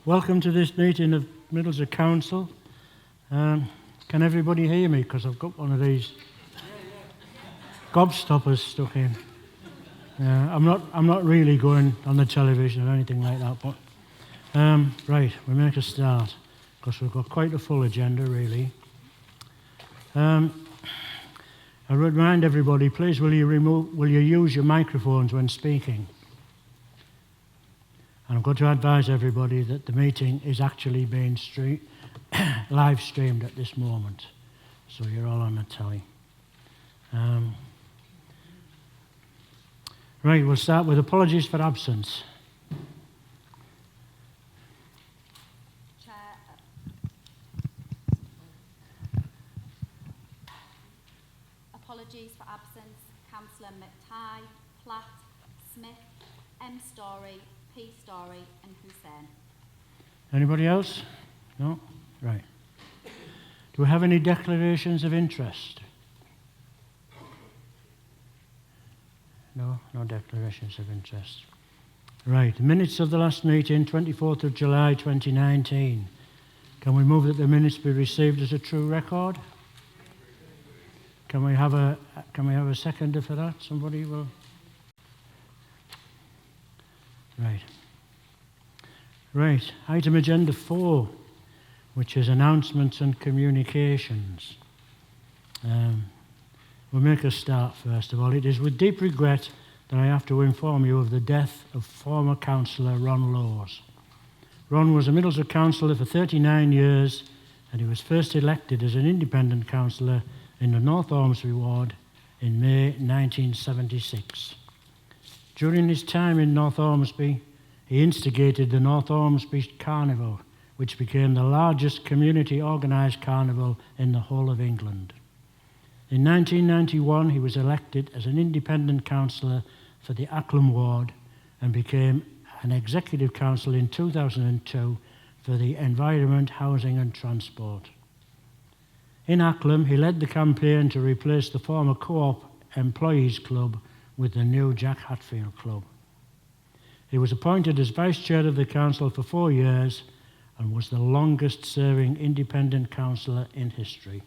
Welcome to this meeting of Middlesbrough Council. Can everybody hear me? Because I've got one of these gobstoppers stuck in. I'm not really going on the television or anything like that, but right, we make a start because we've got quite a full agenda, really. I remind everybody, please, will you use your microphones when speaking? And I've got to advise everybody that the meeting is actually being live streamed at this moment, so you're all on the telly. Right, we'll start with apologies for absence. Chair. Apologies for absence, Councillor McTighe, Platt, Smith, M. Story, P. Story and Hussain. Anybody else? No? Right. Do we have any declarations of interest? No declarations of interest. Right, minutes of the last meeting, 24th of July 2019. Can we move that the minutes be received as a true record? Can we have a seconder for that? Somebody will. Right, item agenda 4, which is announcements and communications. We'll make a start first of all. It is with deep regret that I have to inform you of the death of former councillor Ron Laws. Ron was a Middlesbrough councillor for 39 years and he was first elected as an independent councillor in the North Ormsby ward in May 1976. During his time in North Ormsby, he instigated the North Ormsby Carnival, which became the largest community organised carnival in the whole of England. In 1991, he was elected as an independent councillor for the Acklam ward and became an executive councillor in 2002 for the Environment, Housing and Transport. In Acklam, he led the campaign to replace the former Co-op Employees Club with the new Jack Hatfield Club. He was appointed as Vice Chair of the Council for 4 years and was the longest-serving independent councillor in history.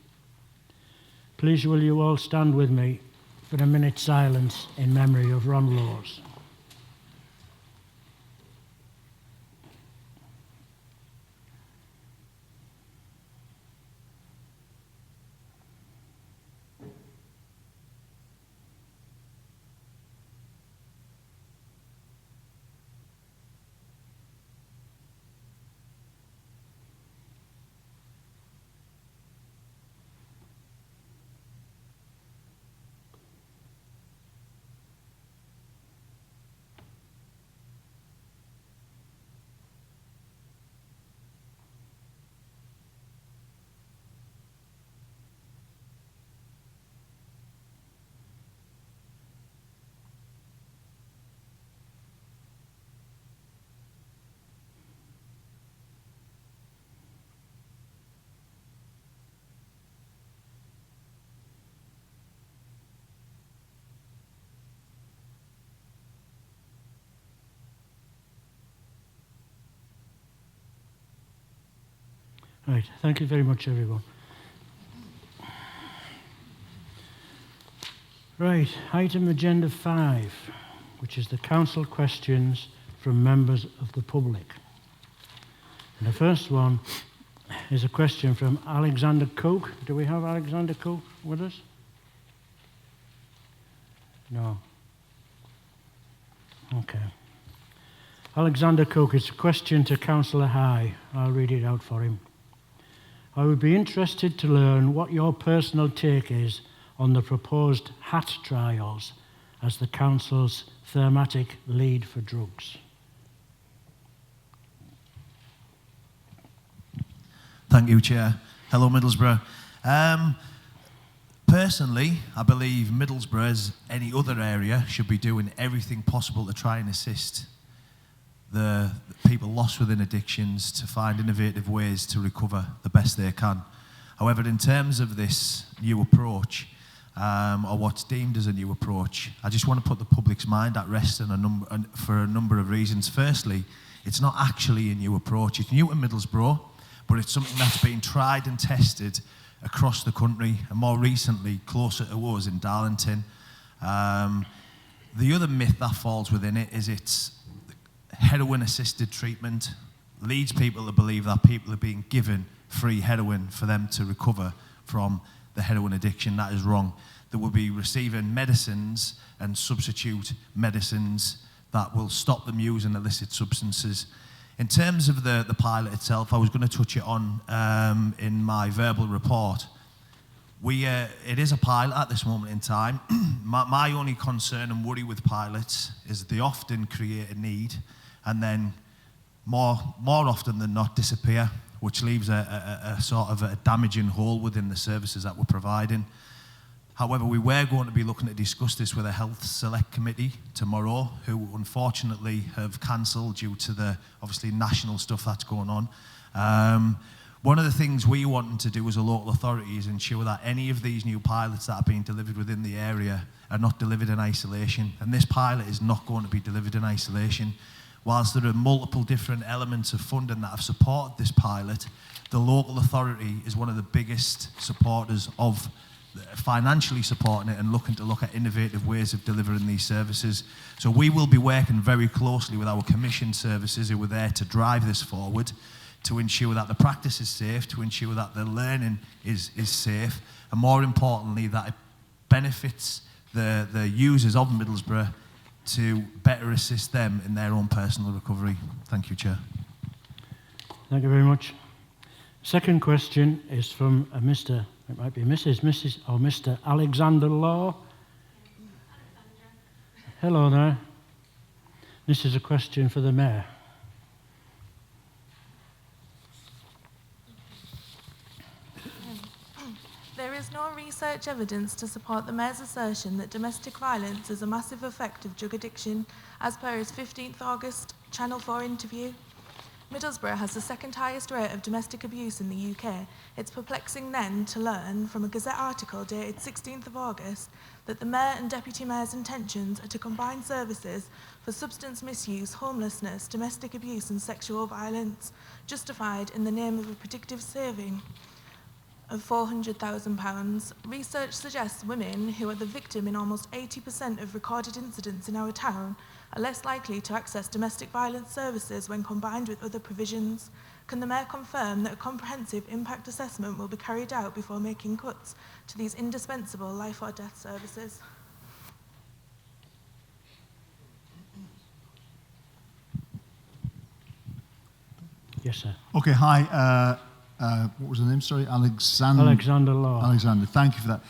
Please will you all stand with me for a minute's silence in memory of Ron Laws. Right, thank you very much, everyone. Right, item agenda 5, which is the council questions from members of the public. And the first one is a question from Alexander Cook. Do we have Alexander Cook with us? No. Okay. Alexander Cook, it's a question to Councillor High. I'll read it out for him. I would be interested to learn what your personal take is on the proposed HAT trials as the Council's thematic lead for drugs. Thank you, Chair. Hello, Middlesbrough. Personally, I believe Middlesbrough, as any other area, should be doing everything possible to try and assist the people lost within addictions to find innovative ways to recover the best they can. However, in terms of this new approach, or what's deemed as a new approach, I just want to put the public's mind at rest for a number of reasons. Firstly, It's not actually a new approach. It's new to Middlesbrough, but it's something that's been tried and tested across the country, and more recently, closer to us in Darlington. The other myth that falls within it is it's heroin-assisted treatment. Leads people to believe that people are being given free heroin for them to recover from the heroin addiction. That is wrong. They will be receiving medicines and substitute medicines that will stop them using illicit substances. In terms of the pilot itself, I was going to touch it on in my verbal report. It is a pilot at this moment in time. My only concern and worry with pilots is they often create a need and then more often than not disappear, which leaves a sort of a damaging hole within the services that we're providing. However, we were going to be looking to discuss this with a health select committee tomorrow, who unfortunately have cancelled due to the obviously national stuff that's going on. One of the things we wanted to do as a local authority is ensure that any of these new pilots that are being delivered within the area are not delivered in isolation. And this pilot is not going to be delivered in isolation. Whilst there are multiple different elements of funding that have supported this pilot, the local authority is one of the biggest supporters of financially supporting it and looking to look at innovative ways of delivering these services. So we will be working very closely with our commission services who are there to drive this forward, to ensure that the practice is safe, to ensure that the learning is safe, and more importantly, that it benefits the users of Middlesbrough to better assist them in their own personal recovery. Thank you, Chair. Thank you very much. Second question is from Mr. It might be Mrs. or Mr. Alexander Law. Hello there. This is a question for the Mayor. There is no research evidence to support the Mayor's assertion that domestic violence is a massive effect of drug addiction, as per his 15th August Channel 4 interview. Middlesbrough has the second highest rate of domestic abuse in the UK. It's perplexing then to learn from a Gazette article dated 16th of August that the Mayor and Deputy Mayor's intentions are to combine services for substance misuse, homelessness, domestic abuse and sexual violence, justified in the name of a predictive saving of £400,000. Research suggests women, who are the victim in almost 80% of recorded incidents in our town, are less likely to access domestic violence services when combined with other provisions. Can the Mayor confirm that a comprehensive impact assessment will be carried out before making cuts to these indispensable life or death services? Yes, sir. Okay, hi. What was the name? Sorry, Alexander Law. Alexander, thank you for that.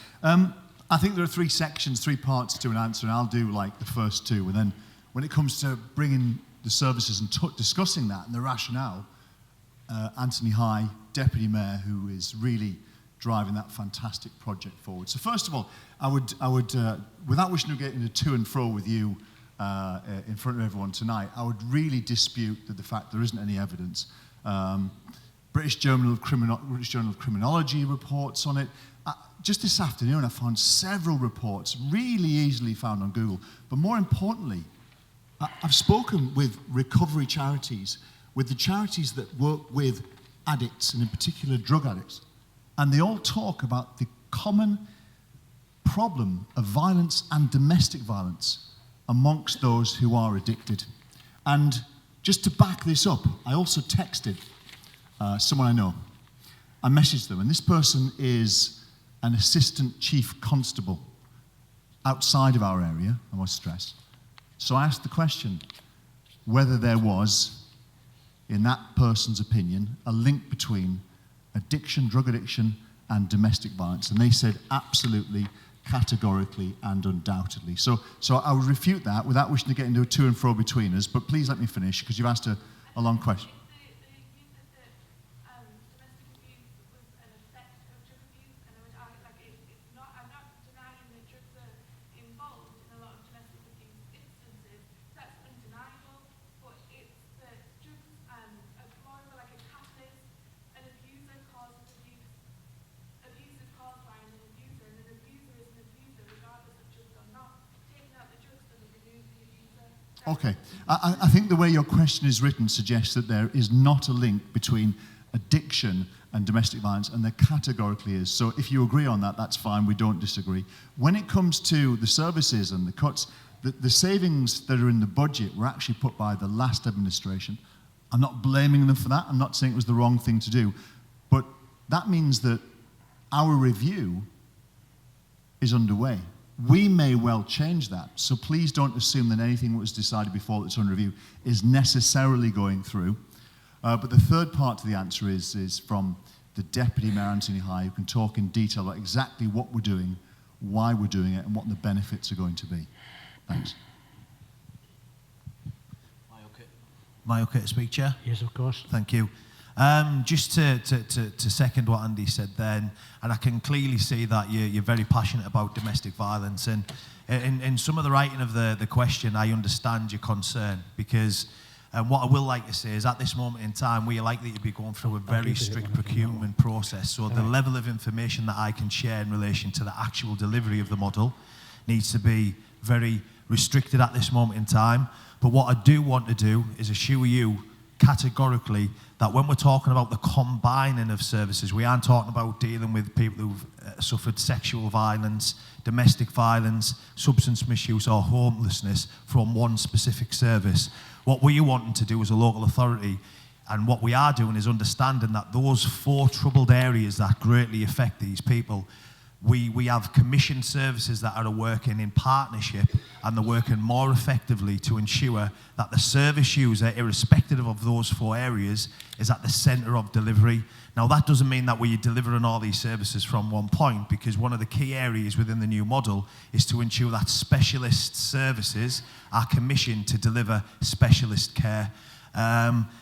I think there are three parts to an answer, and I'll do like the first two. And then when it comes to bringing the services and discussing that and the rationale, Anthony High, Deputy Mayor, who is really driving that fantastic project forward. So first of all, I would without wishing to get into to and fro with you in front of everyone tonight, I would really dispute the fact there isn't any evidence. British Journal of Criminology reports on it. Just this afternoon, I found several reports, really easily found on Google. But more importantly, I've spoken with recovery charities, with the charities that work with addicts, and in particular drug addicts. And they all talk about the common problem of violence and domestic violence amongst those who are addicted. And just to back this up, I also texted someone I know. I messaged them, and this person is an assistant chief constable outside of our area, I must stress. So I asked the question whether there was, in that person's opinion, a link between addiction, drug addiction, and domestic violence. And they said absolutely, categorically, and undoubtedly. So I would refute that without wishing to get into a to and fro between us, but please let me finish, because you've asked a long question. Okay. I think the way your question is written suggests that there is not a link between addiction and domestic violence, and there categorically is. So if you agree on that, that's fine. We don't disagree. When it comes to the services and the cuts, the savings that are in the budget were actually put by the last administration. I'm not blaming them for that. I'm not saying it was the wrong thing to do. But that means that our review is underway. We may well change that. So please don't assume that anything that was decided before that's under review is necessarily going through. But the third part to the answer is from the Deputy Mayor, Anthony High, who can talk in detail about exactly what we're doing, why we're doing it, and what the benefits are going to be. Thanks. Am I okay to speak, Chair? Yes, of course. Thank you. Just to second what Andy said then, and I can clearly see that you're very passionate about domestic violence, and in some of the writing of the question, I understand your concern, because what I will like to say is at this moment in time, we are likely to be going through a very strict procurement process, so the level of information that I can share in relation to the actual delivery of the model needs to be very restricted at this moment in time. But what I do want to do is assure you categorically that when we're talking about the combining of services, we aren't talking about dealing with people who've suffered sexual violence, domestic violence, substance misuse or homelessness from one specific service. What we're wanting to do as a local authority, and what we are doing, is understanding that those 4 troubled areas that greatly affect these people, we have commissioned services that are working in partnership, and they're working more effectively to ensure that the service user, irrespective of those 4 areas, is at the centre of delivery. Now, that doesn't mean that we're delivering all these services from one point, because one of the key areas within the new model is to ensure that specialist services are commissioned to deliver specialist care.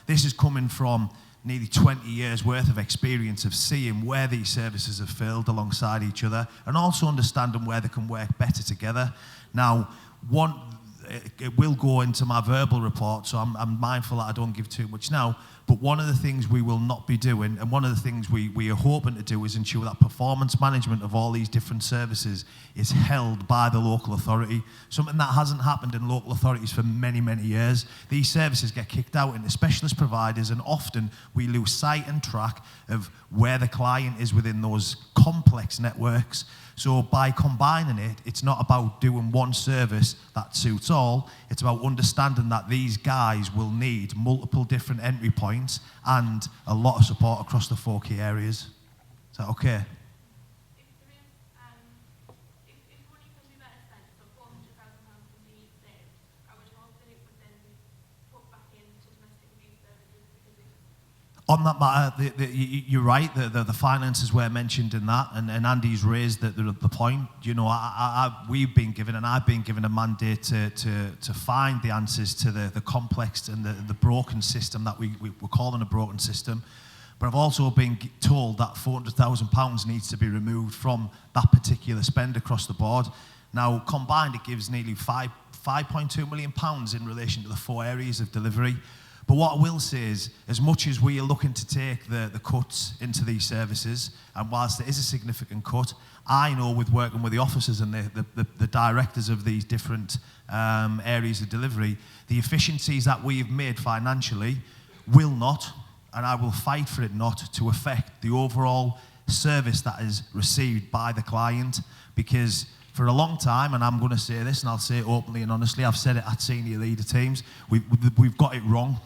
This is coming from nearly 20 years worth of experience of seeing where these services have failed alongside each other, and also understanding where they can work better together. Now, it will go into my verbal report, so I'm mindful that I don't give too much now, but one of the things we will not be doing, and one of the things we are hoping to do, is ensure that performance management of all these different services is held by the local authority, something that hasn't happened in local authorities for many, many years. These services get kicked out into specialist providers, and often we lose sight and track of where the client is within those complex networks. So by combining it, it's not about doing one service that suits all, it's about understanding that these guys will need multiple different entry points and a lot of support across the 4 key areas. Is that okay? On that matter, you're right, the finances were mentioned in that, and Andy's raised the point. You know, we've been given, and I've been given a mandate to find the answers to the complex and the broken system that we're calling a broken system. But I've also been told that £400,000 needs to be removed from that particular spend across the board. Now, combined, it gives nearly £5.2 million in relation to the 4 areas of delivery. But what I will say is, as much as we are looking to take the cuts into these services, and whilst there is a significant cut, I know with working with the officers and the directors of these different areas of delivery, the efficiencies that we have made financially will not, and I will fight for it not, to affect the overall service that is received by the client. Because for a long time, and I'm going to say this, and I'll say it openly and honestly, I've said it at senior leader teams, we've got it wrong.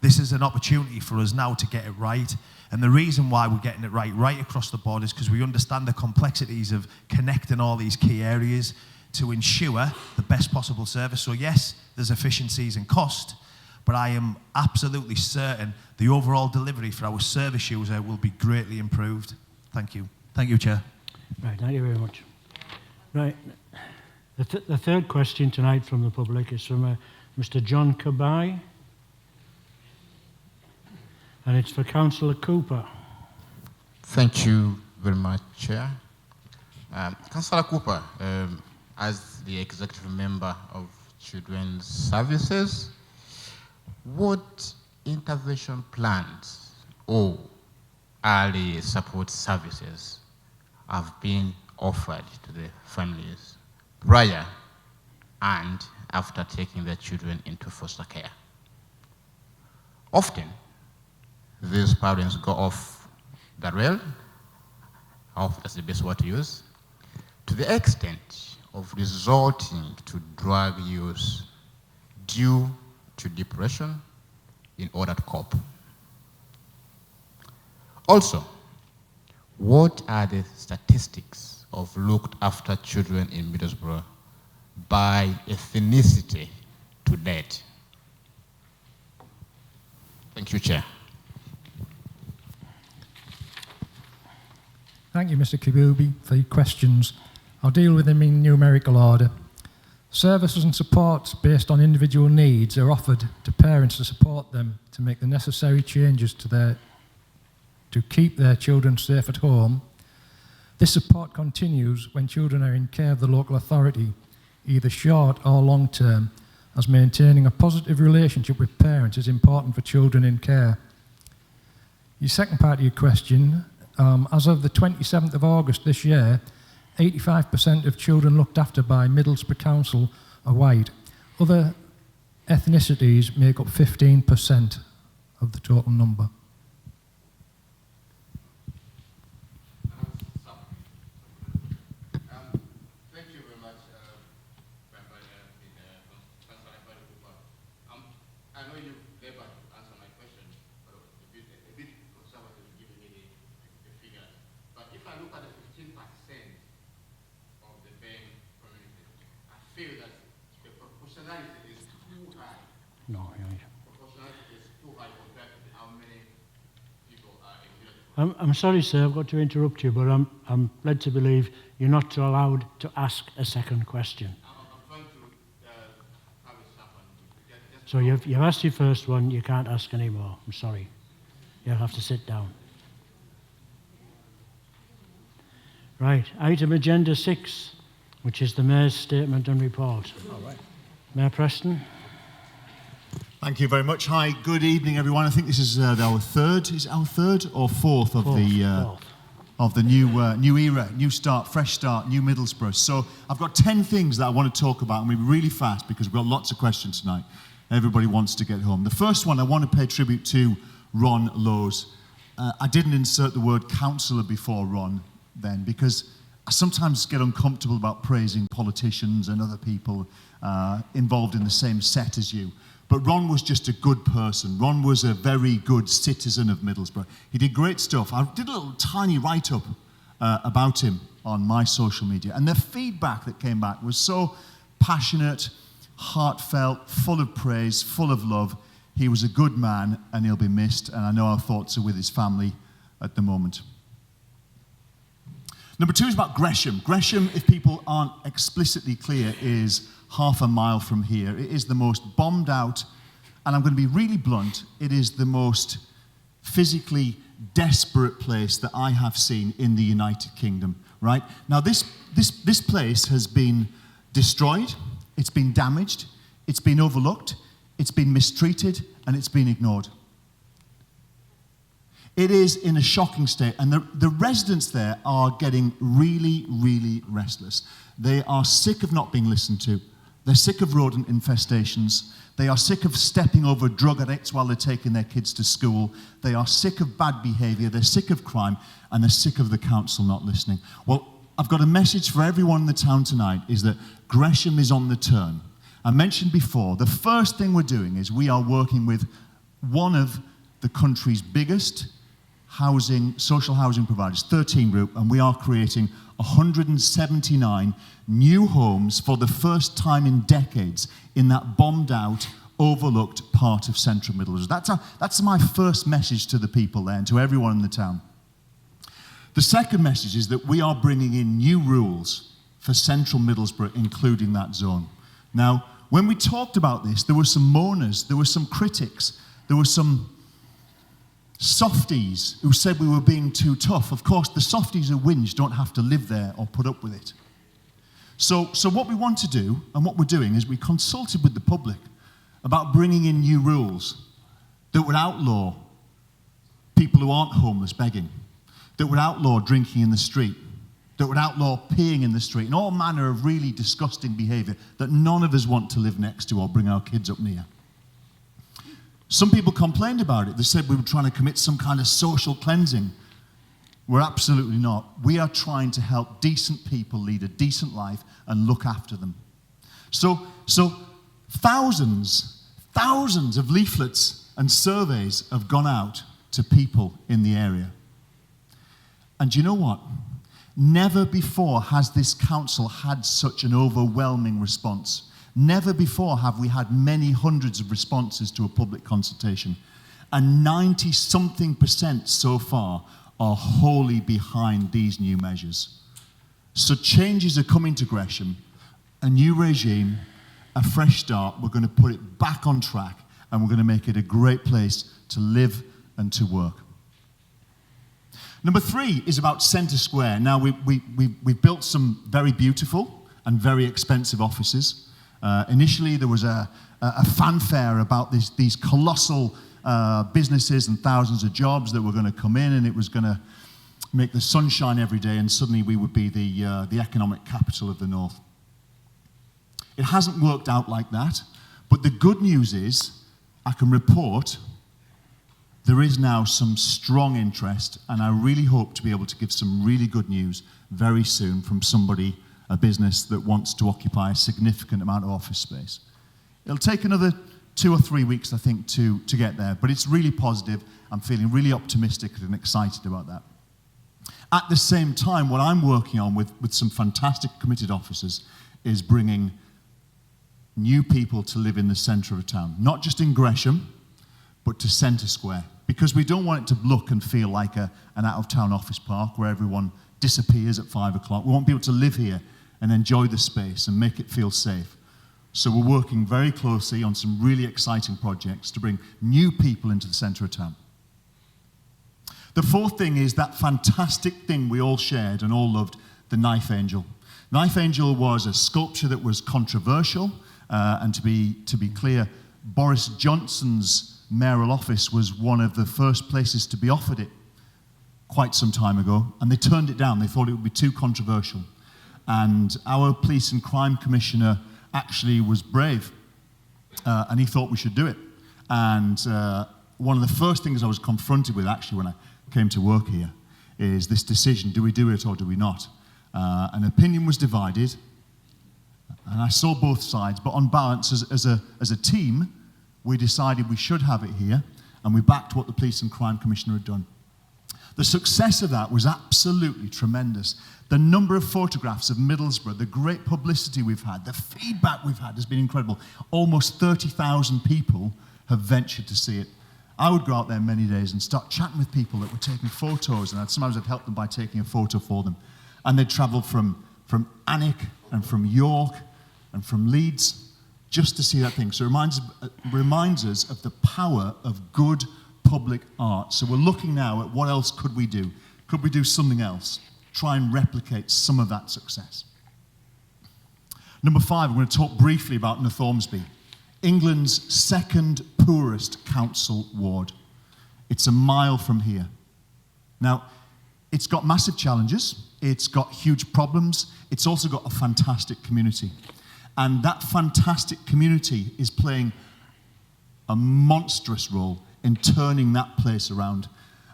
This is an opportunity for us now to get it right. And the reason why we're getting it right across the board is because we understand the complexities of connecting all these key areas to ensure the best possible service. So yes, there's efficiencies and cost, but I am absolutely certain the overall delivery for our service user will be greatly improved. Thank you. Thank you, Chair. Right, thank you very much. Right, the third question tonight from the public is from Mr. John Cabai. And it's for Councillor Cooper. Thank you very much, Chair. Councillor Cooper, as the executive member of Children's Services, what intervention plans or early support services have been offered to the families prior and after taking their children into foster care. Often, these parents go off the rail, that's the best word to use, to the extent of resorting to drug use due to depression in order to cope. Also, what are the statistics of looked after children in Middlesbrough by ethnicity to date? Thank you, Chair. Thank you, Mr. Kibubi, for your questions. I'll deal with them in numerical order. Services and supports based on individual needs are offered to parents to support them to make the necessary changes to keep their children safe at home. This support continues when children are in care of the local authority, either short or long term, as maintaining a positive relationship with parents is important for children in care. Your second part of your question, as of the 27th of August this year, 85% of children looked after by Middlesbrough Council are white. Other ethnicities make up 15% of the total number. Thank you very much, I know you've labored to answer my question, but a bit conservative giving me the figures. But if I look at the 15% of the BAME community, I feel that the proportionality is too high. No, right. Proportionality is too high compared to how many people are in Middlesbrough. I'm sorry, sir, I've got to interrupt you, but I'm led to believe you're not allowed to ask a second question. I'm trying to have it happen. So you've asked your first one, you can't ask any more. I'm sorry. You'll have to sit down. Right, item agenda 6, which is the Mayor's statement and report. All right. Mayor Preston. Thank you very much. Hi, good evening, everyone. I think this is our third or fourth of the new era, new start, fresh start, new Middlesbrough. So I've got 10 things that I want to talk about, and we'll be really fast because we've got lots of questions tonight. Everybody wants to get home. The first one, I want to pay tribute to Ron Lowes. I didn't insert the word councillor before Ron then because I sometimes get uncomfortable about praising politicians and other people involved in the same set as you. But Ron was just a good person. Ron was a very good citizen of Middlesbrough. He did great stuff. I did a little tiny write-up about him on my social media, and the feedback that came back was so passionate, heartfelt, full of praise, full of love. He was a good man, and he'll be missed, and I know our thoughts are with his family at the moment. Number 2 is about Gresham. Gresham, if people aren't explicitly clear, is half a mile from here. It is the most bombed out, and I'm going to be really blunt, it is the most physically desperate place that I have seen in the United Kingdom, right? Now, this place has been destroyed, it's been damaged, it's been overlooked, it's been mistreated, and it's been ignored. It is in a shocking state, and the residents there are getting really, really restless. They are sick of not being listened to. They're sick of rodent infestations. They are sick of stepping over drug addicts while they're taking their kids to school. They are sick of bad behaviour. They're sick of crime, and they're sick of the council not listening. Well, I've got a message for everyone in the town tonight, is that Gresham is on the turn. I mentioned before, the first thing we're doing is we are working with one of the country's biggest social housing providers, 13 Group, and we are creating 179 new homes for the first time in decades in that bombed out, overlooked part of central Middlesbrough. That's my first message to the people there and to everyone in the town. The second message is that we are bringing in new rules for central Middlesbrough, including that zone. Now, when we talked about this, there were some moaners, there were some critics, there were some softies who said we were being too tough. Of course, the softies who whinge don't have to live there or put up with it. So what we want to do, and what we're doing, is we consulted with the public about bringing in new rules that would outlaw people who aren't homeless begging, that would outlaw drinking in the street, that would outlaw peeing in the street and all manner of really disgusting behaviour that none of us want to live next to or bring our kids up near. Some people complained about it. They said we were trying to commit some kind of social cleansing. We're absolutely not. We are trying to help decent people lead a decent life and look after them. So thousands of leaflets and surveys have gone out to people in the area. And do you know what? Never before has this council had such an overwhelming response. Never before have we had many hundreds of responses to a public consultation. And 90-something% so far are wholly behind these new measures. So changes are coming to Gresham, a new regime, a fresh start. We're going to put it back on track and we're going to make it a great place to live and to work. Number 3 is about Centre Square. Now, we've built some very beautiful and very expensive offices. Initially, there was a fanfare about these colossal businesses and thousands of jobs that were going to come in, and it was going to make the sun shine every day, and suddenly we would be the economic capital of the North. It hasn't worked out like that, but the good news is I can report there is now some strong interest, and I really hope to be able to give some really good news very soon from somebody, a business that wants to occupy a significant amount of office space. It'll take another 2 or 3 weeks, I think, to get there, but it's really positive. I'm feeling really optimistic and excited about that. At the same time, what I'm working on with some fantastic committed officers is bringing new people to live in the centre of a town, not just in Gresham, but to Centre Square, because we don't want it to look and feel like an out-of-town office park where everyone disappears at 5 o'clock. We want people to live here and enjoy the space and make it feel safe. So we're working very closely on some really exciting projects to bring new people into the centre of town. The 4th thing is that fantastic thing we all shared and all loved, the Knife Angel. Knife Angel was a sculpture that was controversial, and to be clear, Boris Johnson's mayoral office was one of the first places to be offered it quite some time ago, and they turned it down. They thought it would be too controversial. And our police and crime commissioner actually was brave, and he thought we should do it. And one of the first things I was confronted with, actually, when I came to work here, is this decision: do we do it or do we not? An opinion was divided, and I saw both sides, but on balance, as a team, we decided we should have it here, and we backed what the Police and Crime Commissioner had done. The success of that was absolutely tremendous. The number of photographs of Middlesbrough, the great publicity we've had, the feedback we've had has been incredible. Almost 30,000 people have ventured to see it. I would go out there many days and start chatting with people that were taking photos, and sometimes I'd help them by taking a photo for them. And they'd travel from Alnwick and from York and from Leeds just to see that thing. So it reminds us of the power of good public art. So we're looking now at what else could we do? Could we do something else? Try and replicate some of that success. Number 5, I'm going to talk briefly about North Ormsby, England's 2nd poorest council ward. It's a mile from here. Now, it's got massive challenges. It's got huge problems. It's also got a fantastic community. And that fantastic community is playing a monstrous role in turning that place around.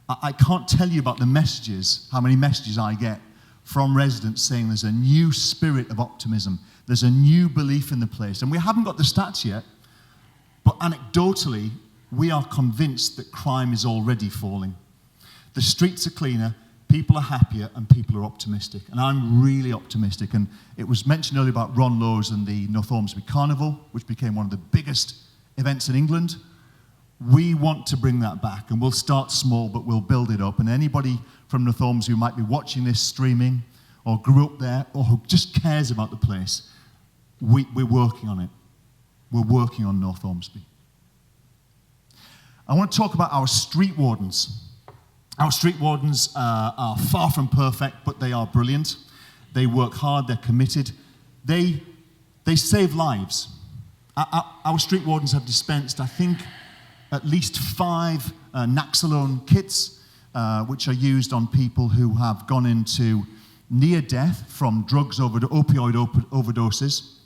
I can't tell you about the messages, how many messages I get from residents saying there's a new spirit of optimism. There's a new belief in the place. And we haven't got the stats yet, but anecdotally, we are convinced that crime is already falling. The streets are cleaner, people are happier, and people are optimistic. And I'm really optimistic. And it was mentioned earlier about Ron Lowe's and the North Ormsby Carnival, which became one of the biggest events in England. We want to bring that back, and we'll start small, but we'll build it up. And anybody from North Ormsby who might be watching this streaming, or grew up there, or who just cares about the place, we're working on it. We're working on North Ormsby. I want to talk about our street wardens. Our street wardens are far from perfect, but they are brilliant. They work hard, they're committed. They save lives. Our street wardens have dispensed, I think, at least 5 Naxalone kits, which are used on people who have gone into near death from opioid overdoses,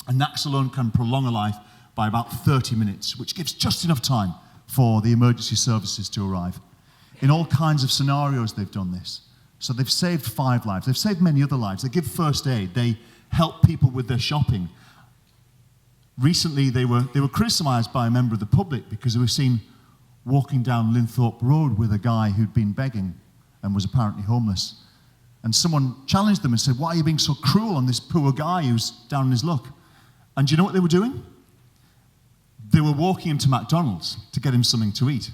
and Naxalone can prolong a life by about 30 minutes, which gives just enough time for the emergency services to arrive. In all kinds of scenarios, they've done this. So they've saved 5 lives. They've saved many other lives. They give first aid. They help people with their shopping. Recently, they were criticised by a member of the public because they were seen walking down Linthorpe Road with a guy who'd been begging and was apparently homeless. And someone challenged them and said, "Why are you being so cruel on this poor guy who's down on his luck?" And do you know what they were doing? They were walking him to McDonald's to get him something to eat.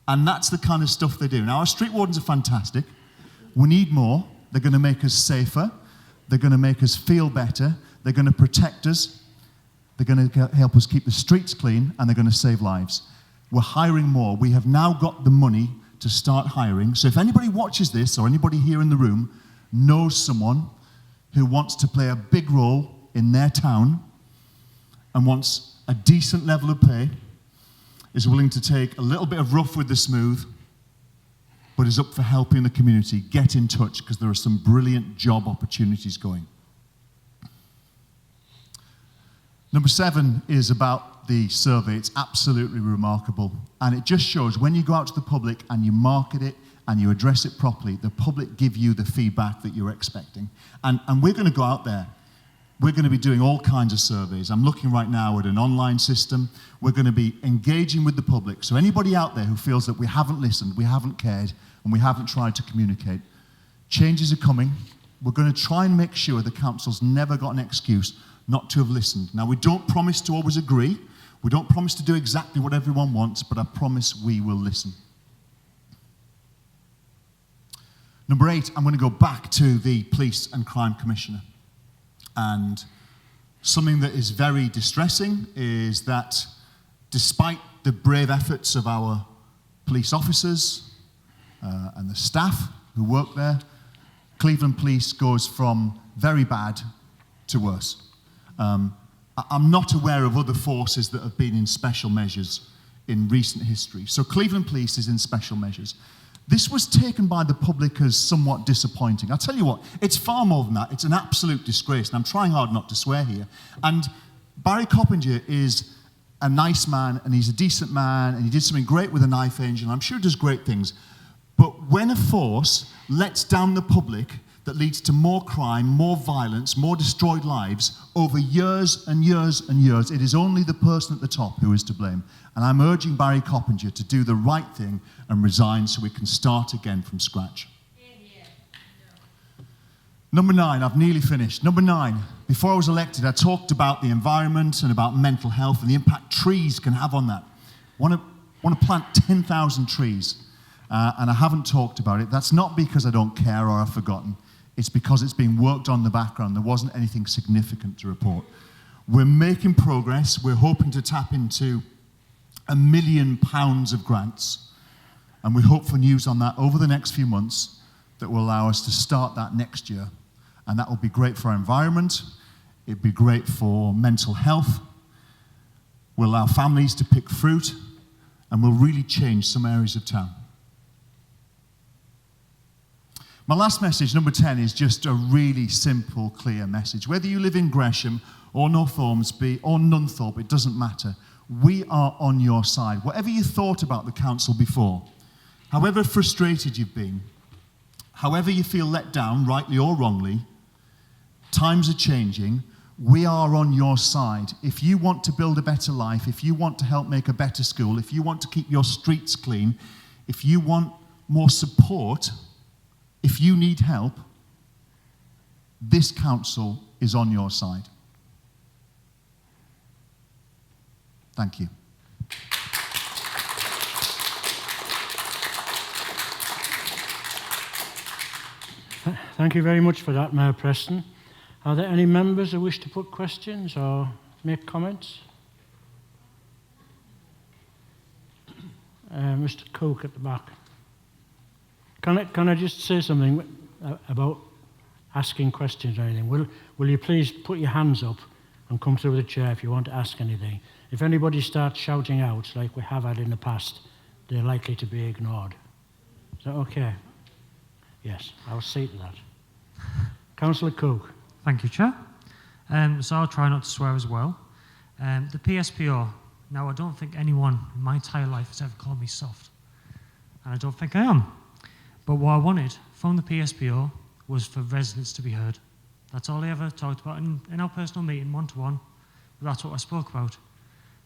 And that's the kind of stuff they do. Now, our street wardens are fantastic. We need more. They're going to make us safer. They're going to make us feel better. They're going to protect us. They're going to help us keep the streets clean, and they're going to save lives. We're hiring more. We have now got the money to start hiring. So if anybody watches this, or anybody here in the room knows someone who wants to play a big role in their town and wants a decent level of pay, is willing to take a little bit of rough with the smooth, but is up for helping the community, get in touch, because there are some brilliant job opportunities going. Number 7 is about the survey. It's absolutely remarkable. And it just shows when you go out to the public and you market it and you address it properly, the public give you the feedback that you're expecting. And we're going to go out there. We're going to be doing all kinds of surveys. I'm looking right now at an online system. We're going to be engaging with the public. So anybody out there who feels that we haven't listened, we haven't cared, and we haven't tried to communicate, changes are coming. We're going to try and make sure the council's never got an excuse not to have listened. Now, we don't promise to always agree. We don't promise to do exactly what everyone wants, but I promise we will listen. Number 8, I'm going to go back to the Police and Crime Commissioner. And something that is very distressing is that despite the brave efforts of our police officers and the staff who work there, Cleveland Police goes from very bad to worse. I'm not aware of other forces that have been in special measures in recent history. So Cleveland Police is in special measures. This was taken by the public as somewhat disappointing. I'll tell you what, it's far more than that. It's an absolute disgrace, and I'm trying hard not to swear here. And Barry Coppinger is a nice man, and he's a decent man, and he did something great with a knife angel, and I'm sure he does great things. But when a force lets down the public that leads to more crime, more violence, more destroyed lives over years and years and years, it is only the person at the top who is to blame. And I'm urging Barry Coppinger to do the right thing and resign so we can start again from scratch. Number 9, I've nearly finished. Number 9, before I was elected, I talked about the environment and about mental health and the impact trees can have on that. I want to plant 10,000 trees, and I haven't talked about it. That's not because I don't care or I've forgotten. It's because it's been worked on in the background. There wasn't anything significant to report. We're making progress. We're hoping to tap into £1 million of grants, and we hope for news on that over the next few months that will allow us to start that next year. And that will be great for our environment. It'd be great for mental health. We'll allow families to pick fruit, and we'll really change some areas of town. My last message, number 10, is just a really simple, clear message. Whether you live in Gresham or North Ormsby or Nunthorpe, it doesn't matter. We are on your side. Whatever you thought about the council before, however frustrated you've been, however you feel let down, rightly or wrongly, times are changing. We are on your side. If you want to build a better life, if you want to help make a better school, if you want to keep your streets clean, if you want more support, if you need help, this council is on your side. Thank you. Thank you very much for that, Mayor Preston. Are there any members who wish to put questions or make comments? Mr. Cook at the back. Can I just say something about asking questions or anything? Will you please put your hands up and come through the chair if you want to ask anything? If anybody starts shouting out, like we have had in the past, they're likely to be ignored. Is that okay? Yes, I'll see to that. Councillor Cook. Thank you, Chair. So I'll try not to swear as well. The PSPO, now I don't think anyone in my entire life has ever called me soft. And I don't think I am. But what I wanted from the PSPO was for residents to be heard. That's all I ever talked about in our personal meeting, one-to-one. That's what I spoke about.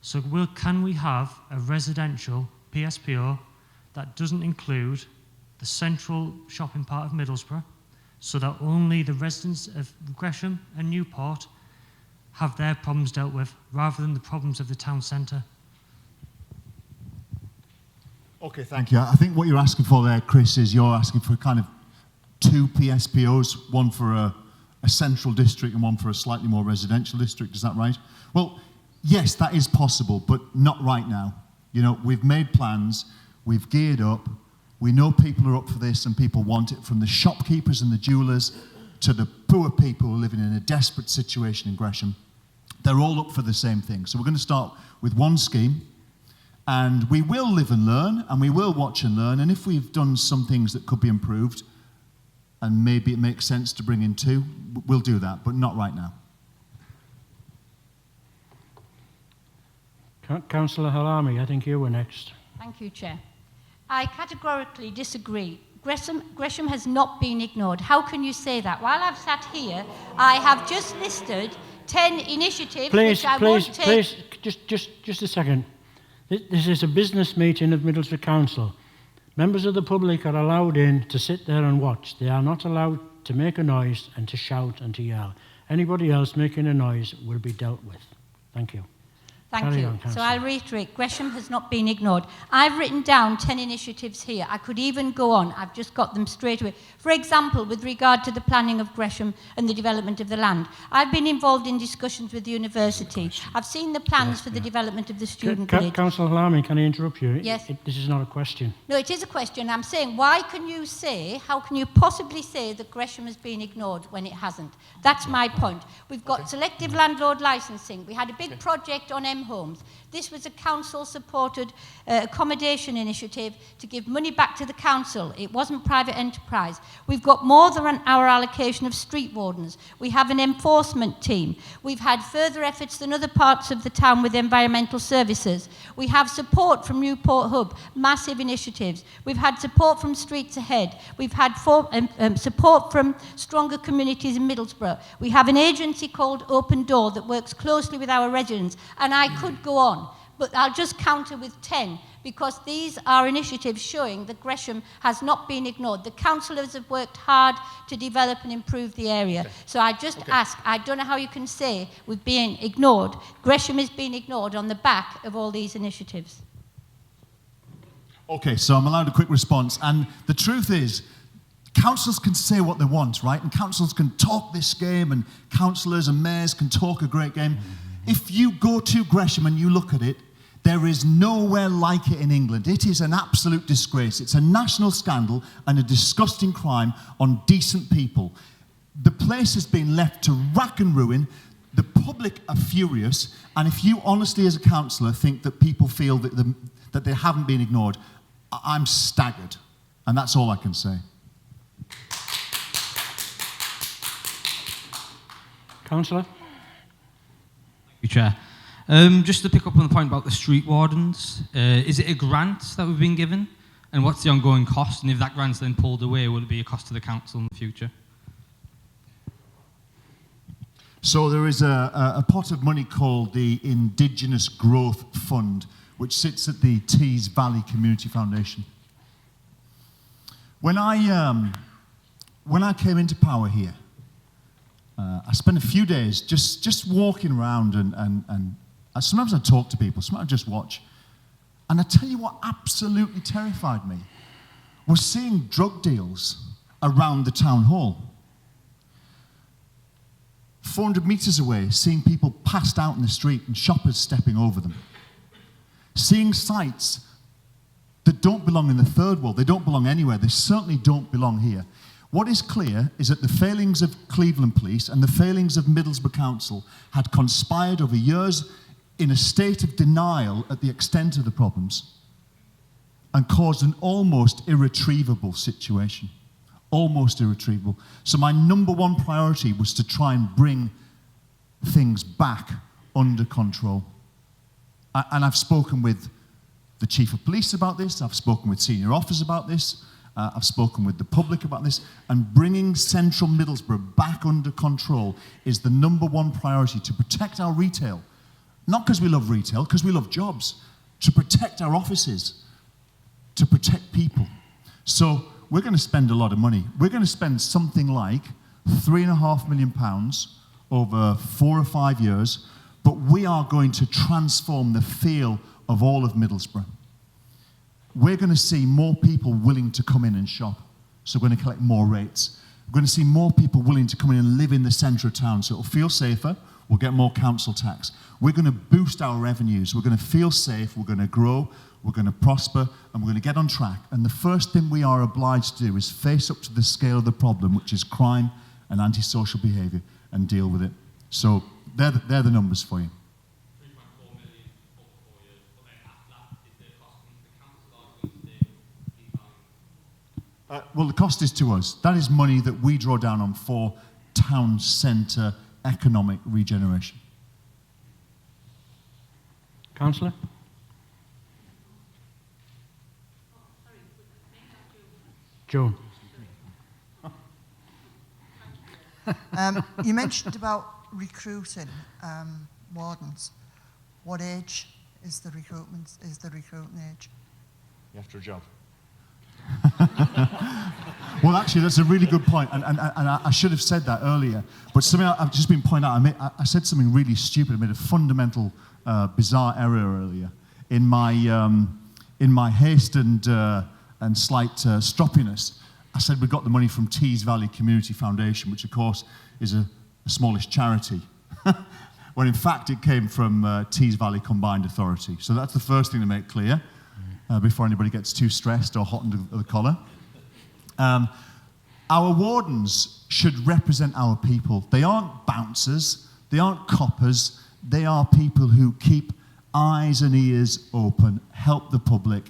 So can we have a residential PSPO that doesn't include the central shopping part of Middlesbrough, so that only the residents of Gresham and Newport have their problems dealt with, rather than the problems of the town centre? Okay, thank you. I think what you're asking for there, Chris, is you're asking for kind of two PSPOs, one for a central district and one for a slightly more residential district. Is that right? Well, yes, that is possible, but not right now. You know, we've made plans, we've geared up, we know people are up for this and people want it, from the shopkeepers and the jewellers to the poor people who are living in a desperate situation in Gresham. They're all up for the same thing. So we're going to start with one scheme, and we will live and learn, and we will watch and learn, and if we've done some things that could be improved, and maybe it makes sense to bring in two, we'll do that, but not right now. Councillor Halami, I think you were next. Thank you, Chair. I categorically disagree. Gresham has not been ignored. How can you say that? While I've sat here, I have just listed 10 initiatives which I won't take... Please, just a second. This is a business meeting of Middlesbrough Council. Members of the public are allowed in to sit there and watch. They are not allowed to make a noise and to shout and to yell. Anybody else making a noise will be dealt with. Thank you. Thank you. So I'll reiterate, Gresham has not been ignored. I've written down 10 initiatives here. I could even go on. I've just got them straight away. For example, with regard to the planning of Gresham and the development of the land, I've been involved in discussions with the university. I've seen the plans for the development of the student village. Councillor Halami, can I interrupt you? Yes. This is not a question. No, it is a question. I'm saying, how can you possibly say that Gresham has been ignored when it hasn't? That's my point. We've got selective landlord licensing. We had a big project on homes. This was a council-supported accommodation initiative to give money back to the council. It wasn't private enterprise. We've got more than our allocation of street wardens. We have an enforcement team. We've had further efforts than other parts of the town with environmental services. We have support from Newport Hub, massive initiatives. We've had support from Streets Ahead. We've had support from stronger communities in Middlesbrough. We have an agency called Open Door that works closely with our residents, and I could go on, but I'll just counter with 10, because these are initiatives showing that Gresham has not been ignored. The councillors have worked hard to develop and improve the area. So I just ask, I don't know how you can say we've been ignored. Gresham is being ignored on the back of all these initiatives. Okay, so I'm allowed a quick response, and the truth is, councils can say what they want, right? And councils can talk this game, and councillors and mayors can talk a great game. If you go to Gresham and you look at it, there is nowhere like it in England. It is an absolute disgrace. It's a national scandal and a disgusting crime on decent people. The place has been left to rack and ruin. The public are furious. And if you honestly, as a councillor, think that people feel that they haven't been ignored, I'm staggered. And that's all I can say. Councillor? Thank you, Chair. Just to pick up on the point about the street wardens, is it a grant that we've been given? And what's the ongoing cost? And if that grant's then pulled away, will it be a cost to the council in the future? So there is a pot of money called the Indigenous Growth Fund, which sits at the Tees Valley Community Foundation. When I came into power here, I spent a few days just walking around and sometimes I talk to people, sometimes I just watch. And I tell you what absolutely terrified me was seeing drug deals around the town hall. 400 metres away, seeing people passed out in the street and shoppers stepping over them. Seeing sites that don't belong in the third world, they don't belong anywhere, they certainly don't belong here. What is clear is that the failings of Cleveland Police and the failings of Middlesbrough Council had conspired over years in a state of denial at the extent of the problems and caused an almost irretrievable situation. almost irretrievable. So my number one priority was to try and bring things back under control. And I've spoken with the Chief of Police about this, I've spoken with senior officers about this, I've spoken with the public about this, and bringing central Middlesbrough back under control is the number one priority, to protect our retail. Not because we love retail, because we love jobs. To protect our offices, to protect people. So we're going to spend a lot of money. We're going to spend something like £3.5 million over 4 or 5 years, but we are going to transform the feel of all of Middlesbrough. We're going to see more people willing to come in and shop, so we're going to collect more rates. We're going to see more people willing to come in and live in the centre of town, so it'll feel safer. We'll get more council tax. We're going to boost our revenues. We're going to feel safe. We're going to grow. We're going to prosper. And we're going to get on track. And the first thing we are obliged to do is face up to the scale of the problem, which is crime and antisocial behaviour, and deal with it. So they're the numbers for you. 3.4 million over 4 years. But then after that, is there a cost to the council, or are you going to stay? Well, the cost is to us. That is money that we draw down on for town centre economic regeneration. Councillor? Joan. You mentioned about recruiting wardens. What age is the recruiting age? After a job. Well, actually, that's a really good point, and I should have said that earlier. But something I've just been pointing out, I said something really stupid. I made a fundamental, bizarre error earlier in my haste and slight stroppiness. I said we got the money from Tees Valley Community Foundation, which of course is a smallish charity, when in fact it came from Tees Valley Combined Authority. So that's the first thing to make clear. Before anybody gets too stressed or hot under the collar. Our wardens should represent our people. They aren't bouncers, they aren't coppers, they are people who keep eyes and ears open, help the public,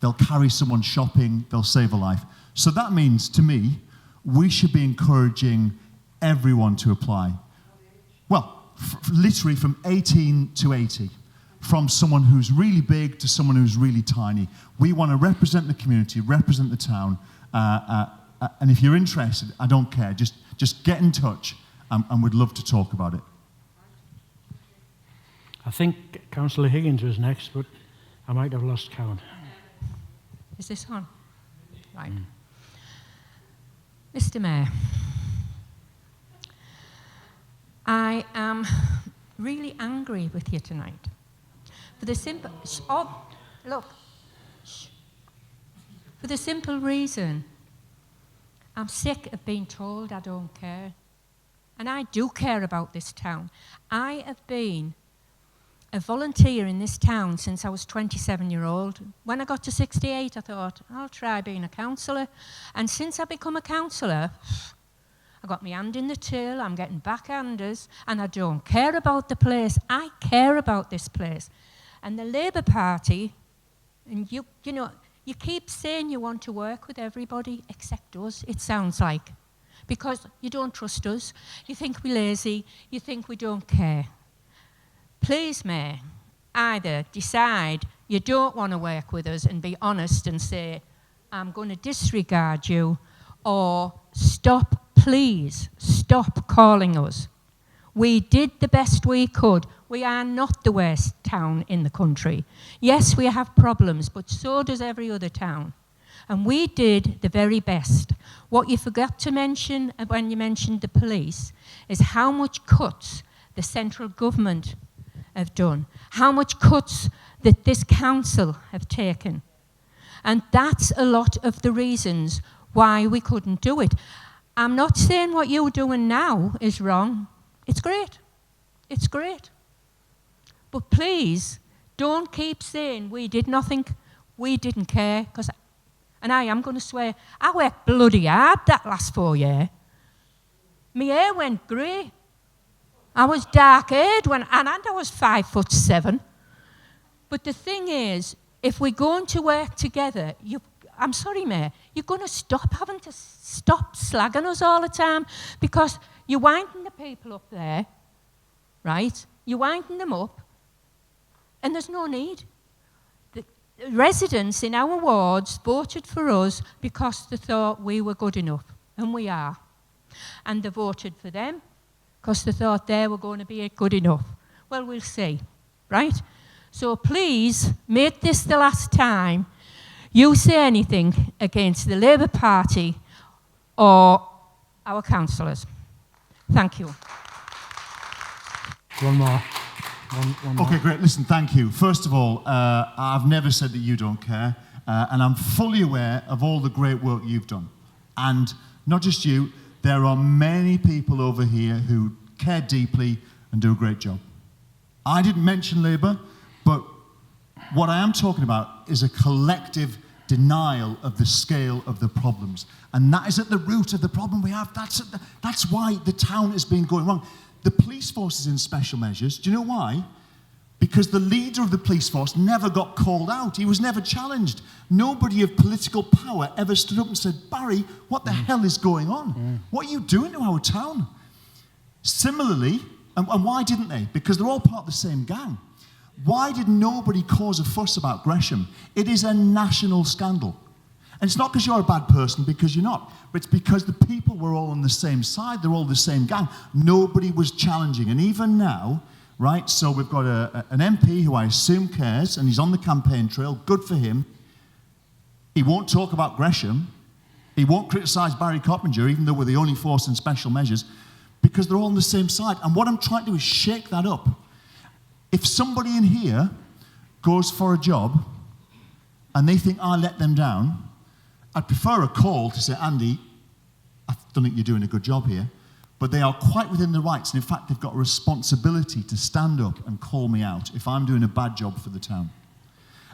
they'll carry someone shopping, they'll save a life. So that means, to me, we should be encouraging everyone to apply. Well, literally from 18 to 80. From someone who's really big to someone who's really tiny. We want to represent the community, represent the town, and if you're interested, I don't care, just get in touch, and we'd love to talk about it. I think Councillor Higgins was next, but I might have lost count. Is this on? Right. Mr. Mayor, I am really angry with you tonight. For the simple, for the simple reason, I'm sick of being told I don't care. And I do care about this town. I have been a volunteer in this town since I was 27-year-old. When I got to 68, I thought, I'll try being a councillor. And since I become a councillor, I got my hand in the till, I'm getting backhanders, and I don't care about the place. I care about this place. And the Labour Party, and you know, you keep saying you want to work with everybody except us, it sounds like. Because you don't trust us, you think we're lazy, you think we don't care. Please, Mayor, either decide you don't want to work with us and be honest and say, I'm going to disregard you, or please stop calling us. We did the best we could. We are not the worst town in the country. Yes, we have problems, but so does every other town. And we did the very best. What you forgot to mention when you mentioned the police is how much cuts the central government have done, how much cuts that this council have taken. And that's a lot of the reasons why we couldn't do it. I'm not saying what you're doing now is wrong. It's great. It's great. But please, don't keep saying we did nothing, we didn't care, and I am going to swear, I worked bloody hard that last 4 years. My hair went grey. I was dark-haired and I was 5'7". But the thing is, if we're going to work together, I'm sorry, Mayor, you're going to stop having to stop slagging us all the time, because you're winding the people up there, right? You're winding them up, and there's no need. The residents in our wards voted for us because they thought we were good enough, and we are. And they voted for them because they thought they were going to be good enough. Well, we'll see, right? So please, make this the last time you say anything against the Labour Party or our councillors. Thank you. One more. One more. Okay, great. Listen, thank you. First of all, I've never said that you don't care, and I'm fully aware of all the great work you've done. And not just you, there are many people over here who care deeply and do a great job. I didn't mention Labour, but what I am talking about is a collective denial of the scale of the problems. And that is at the root of the problem we have. That's why the town has been going wrong. The police force is in special measures. Do you know why? Because the leader of the police force never got called out. He was never challenged. Nobody of political power ever stood up and said, Barry, what the hell is going on? What are you doing to our town? Similarly, and why didn't they? Because they're all part of the same gang. Why did nobody cause a fuss about Gresham? It is a national scandal. And it's not because you're a bad person, because you're not. But it's because the people were all on the same side. They're all the same gang. Nobody was challenging. And even now, right, so we've got an MP who I assume cares, and he's on the campaign trail. Good for him. He won't talk about Gresham. He won't criticise Barry Coppinger, even though we're the only force in special measures, because they're all on the same side. And what I'm trying to do is shake that up. If somebody in here goes for a job and they think I let them down, I'd prefer a call to say, Andy, I don't think you're doing a good job here. But they are quite within the rights. And in fact, they've got a responsibility to stand up and call me out if I'm doing a bad job for the town.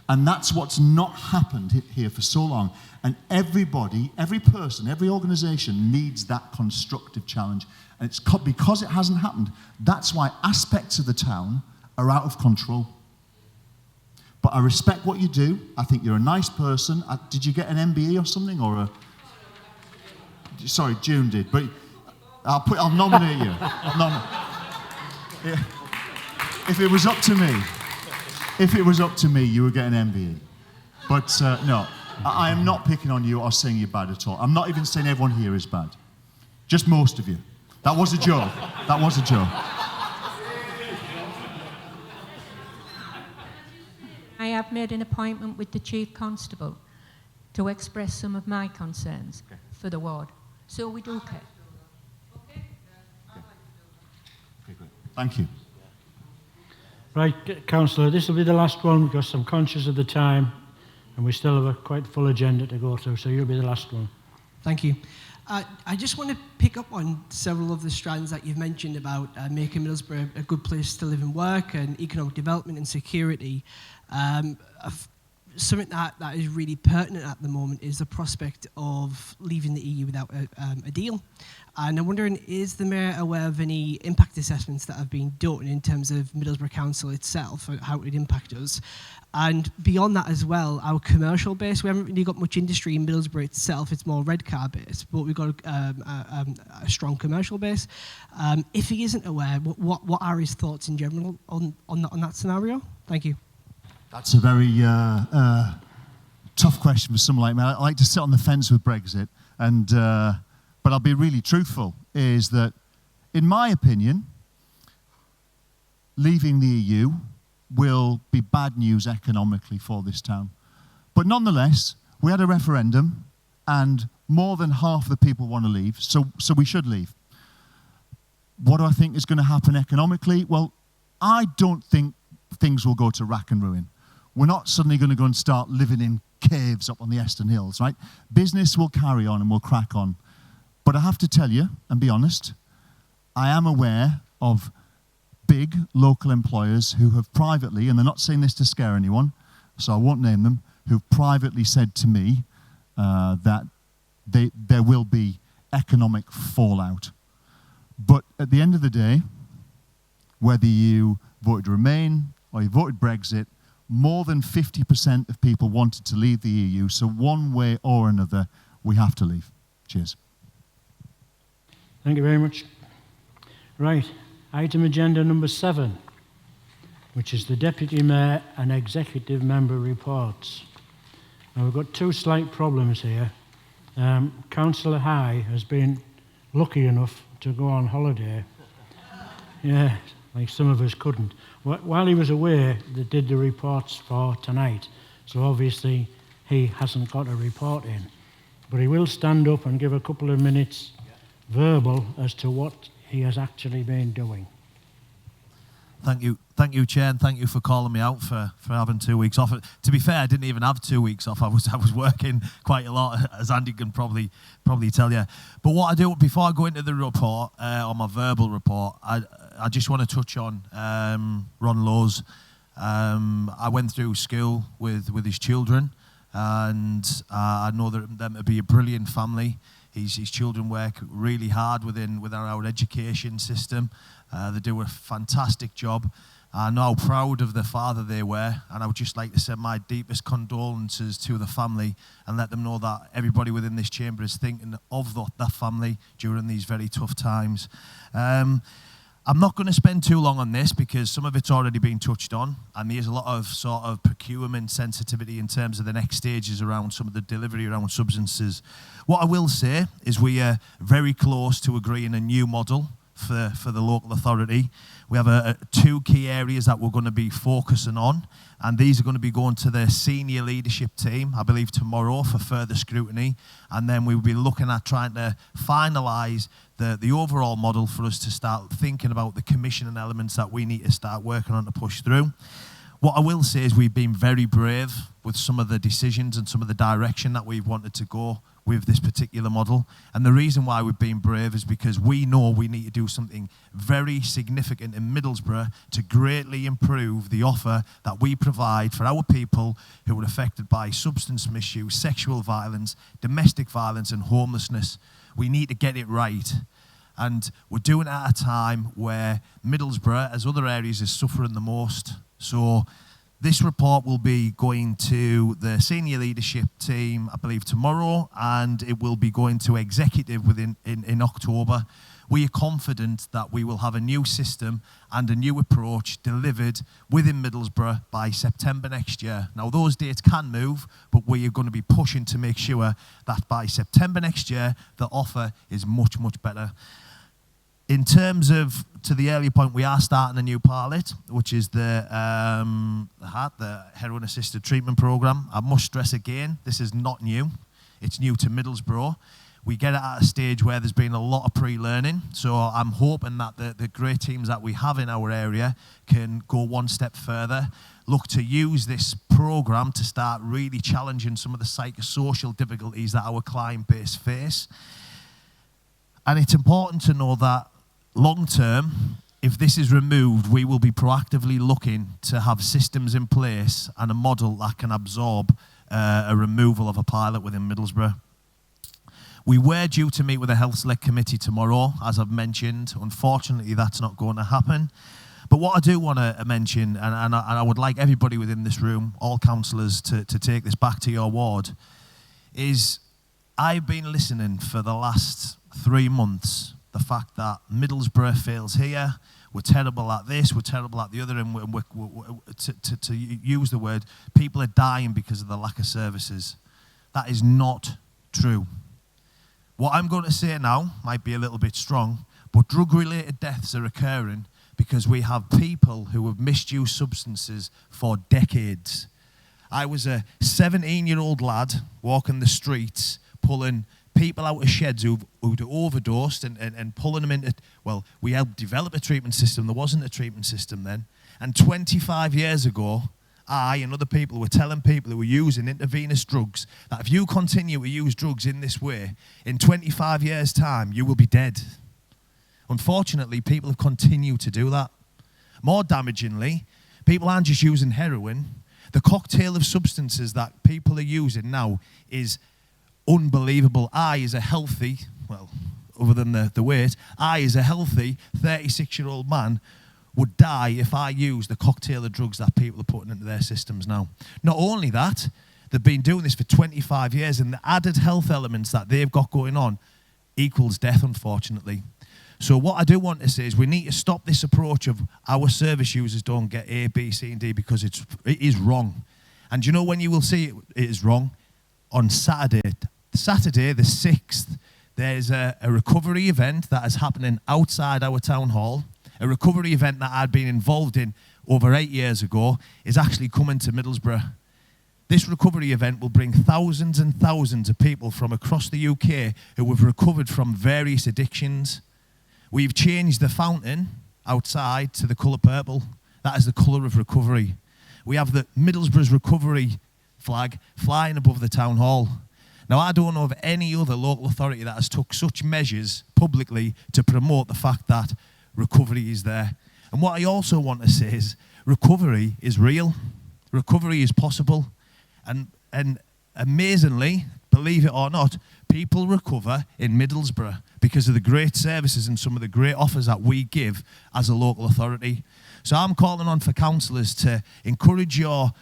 And that's what's not happened here for so long. And everybody, every person, every organisation needs that constructive challenge. And it's because it hasn't happened, that's why aspects of the town are out of control. But I respect what you do. I think you're a nice person. Did you get an MBE or something? Or a... Sorry, June did. But I'll nominate you. If it was up to me, you would get an MBE. But no, I am not picking on you or saying you're bad at all. I'm not even saying everyone here is bad. Just most of you. That was a joke. That was a joke. I have made an appointment with the Chief Constable to express some of my concerns for the ward. So we do care. Okay, great. Thank you. Right, Councillor, this will be the last one because I'm conscious of the time and we still have a quite full agenda to go through, so you'll be the last one. Thank you. I just want to pick up on several of the strands that you've mentioned about making Middlesbrough a good place to live and work and economic development and security. Something that is really pertinent at the moment is the prospect of leaving the EU without a deal. And I'm wondering, is the Mayor aware of any impact assessments that have been done in terms of Middlesbrough Council itself, how it would impact us? And beyond that as well, our commercial base, we haven't really got much industry in Middlesbrough itself, it's more red car based, but we've got a strong commercial base. If he isn't aware, what are his thoughts in general on that scenario? Thank you. That's a very tough question for someone like me. I like to sit on the fence with Brexit, but I'll be really truthful, is that, in my opinion, leaving the EU will be bad news economically for this town. But nonetheless, we had a referendum, and more than half the people want to leave, so we should leave. What do I think is going to happen economically? Well, I don't think things will go to rack and ruin. We're not suddenly going to go and start living in caves up on the Eston Hills, right? Business will carry on and will crack on. But I have to tell you, and be honest, I am aware of big local employers who have privately, and they're not saying this to scare anyone, so I won't name them, who've privately said to me that there will be economic fallout. But at the end of the day, whether you voted Remain or you voted Brexit, more than 50% of people wanted to leave the EU, so one way or another, we have to leave. Cheers. Thank you very much. Right, item agenda number 7, which is the Deputy Mayor and Executive Member reports. Now, we've got 2 slight problems here. Councillor High has been lucky enough to go on holiday. Yeah, like some of us couldn't. While he was away, they did the reports for tonight, so obviously he hasn't got a report in. But he will stand up and give a couple of minutes verbal as to what he has actually been doing. Thank you, Chair, and thank you for calling me out for having 2 weeks off. To be fair, I didn't even have 2 weeks off. I was working quite a lot, as Andy can probably tell you. But what I do before I go into the report, or my verbal report, I just want to touch on Ron Laws. I went through school with his children, and I know them to be a brilliant family. His children work really hard within our education system. They do a fantastic job. I know how proud of the father they were, and I would just like to send my deepest condolences to the family and let them know that everybody within this chamber is thinking of that family during these very tough times. I'm not going to spend too long on this because some of it's already been touched on, and there's a lot of sort of procurement sensitivity in terms of the next stages around some of the delivery around substances. What I will say is we are very close to agreeing a new model for the local authority. We have 2 key areas that we're going to be focusing on, and these are going to be going to the senior leadership team, I believe tomorrow, for further scrutiny, and then we'll be looking at trying to finalise the overall model for us to start thinking about the commissioning elements that we need to start working on to push through. What I will say is we've been very brave with some of the decisions and some of the direction that we've wanted to go with this particular model. And the reason why we've been brave is because we know we need to do something very significant in Middlesbrough to greatly improve the offer that we provide for our people who are affected by substance misuse, sexual violence, domestic violence and homelessness. We need to get it right. And we're doing it at a time where Middlesbrough, as other areas, is suffering the most. So this report will be going to the senior leadership team, I believe, tomorrow, and it will be going to executive in October. We are confident that we will have a new system and a new approach delivered within Middlesbrough by September next year. Now, those dates can move, but we are going to be pushing to make sure that by September next year, the offer is much, much better. In terms of, to the earlier point, we are starting a new pilot, which is the heroin-assisted treatment program. I must stress again, this is not new. It's new to Middlesbrough. We get it at a stage where there's been a lot of pre-learning, so I'm hoping that the great teams that we have in our area can go one step further, look to use this program to start really challenging some of the psychosocial difficulties that our client base face. And it's important to know that long term, if this is removed, we will be proactively looking to have systems in place and a model that can absorb a removal of a pilot within Middlesbrough. We were due to meet with the Health Select Committee tomorrow, as I've mentioned. Unfortunately, that's not going to happen. But what I do want to mention, and I would like everybody within this room, all councillors, to take this back to your ward, is I've been listening for the last 3 months, the fact that Middlesbrough fails here, we're terrible at this, we're terrible at the other, and to use the word, people are dying because of the lack of services. That is not true. What I'm going to say now might be a little bit strong, but drug-related deaths are occurring because we have people who have misused substances for decades. I was a 17-year-old lad walking the streets, pulling people out of sheds who'd overdosed and pulling them into, well, we helped develop a treatment system. There wasn't a treatment system then. And 25 years ago, I and other people were telling people who were using intravenous drugs that if you continue to use drugs in this way, in 25 years' time, you will be dead. Unfortunately, people have continued to do that. More damagingly, people aren't just using heroin. The cocktail of substances that people are using now is unbelievable. I, as a healthy, well, other than the weight, I, as a healthy 36-year-old man, would die if I used the cocktail of drugs that people are putting into their systems now. Not only that, they've been doing this for 25 years, and the added health elements that they've got going on equals death, unfortunately. So what I do want to say is we need to stop this approach of our service users don't get A, B, C, and D, because it is wrong. And you know when you will see it is wrong? On Saturday the 6th, there's a recovery event that is happening outside our town hall. A recovery event that I'd been involved in over 8 years ago is actually coming to Middlesbrough. This recovery event will bring thousands and thousands of people from across the UK who have recovered from various addictions. We've changed the fountain outside to the colour purple. That is the colour of recovery. We have the Middlesbrough's recovery flag flying above the town hall. Now, I don't know of any other local authority that has took such measures publicly to promote the fact that recovery is there. And what I also want to say is recovery is real. Recovery is possible. And amazingly, believe it or not, people recover in Middlesbrough because of the great services and some of the great offers that we give as a local authority. So I'm calling on for councillors to encourage your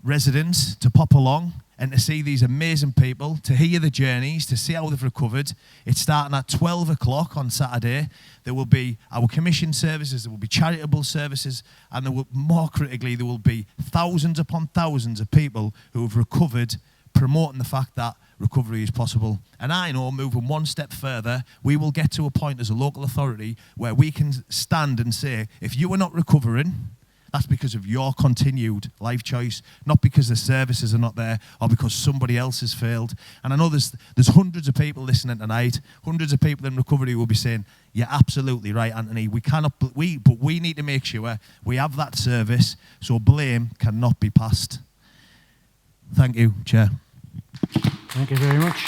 residents to pop along and to see these amazing people, to hear the journeys, to see how they've recovered. It's starting at 12 o'clock on Saturday. There will be our commission services, there will be charitable services, and there will, more critically, there will be thousands upon thousands of people who have recovered, promoting the fact that recovery is possible. And I know, moving one step further, we will get to a point as a local authority where we can stand and say, if you are not recovering, that's because of your continued life choice, not because the services are not there or because somebody else has failed. And I know there's hundreds of people listening tonight, hundreds of people in recovery will be saying, you're absolutely right, Anthony. But we need to make sure we have that service so blame cannot be passed. Thank you, Chair. Thank you very much.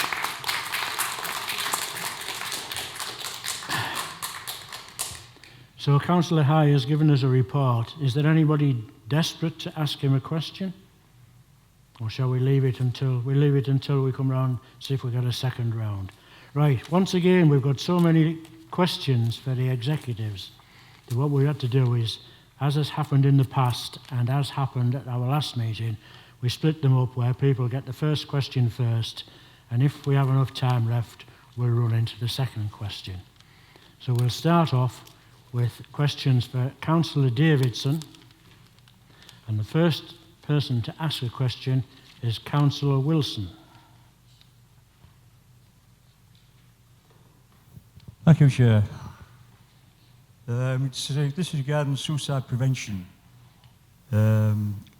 So Councillor High has given us a report. Is there anybody desperate to ask him a question? Or shall we leave it until we come round, see if we get a second round? Right, once again, we've got so many questions for the executives that what we have to do is, as has happened in the past and as happened at our last meeting, we split them up where people get the first question first, and if we have enough time left, we'll run into the second question. So we'll start off with questions for Councillor Davidson, and the first person to ask a question is Councillor Wilson. Thank you, Chair. This is regarding suicide prevention.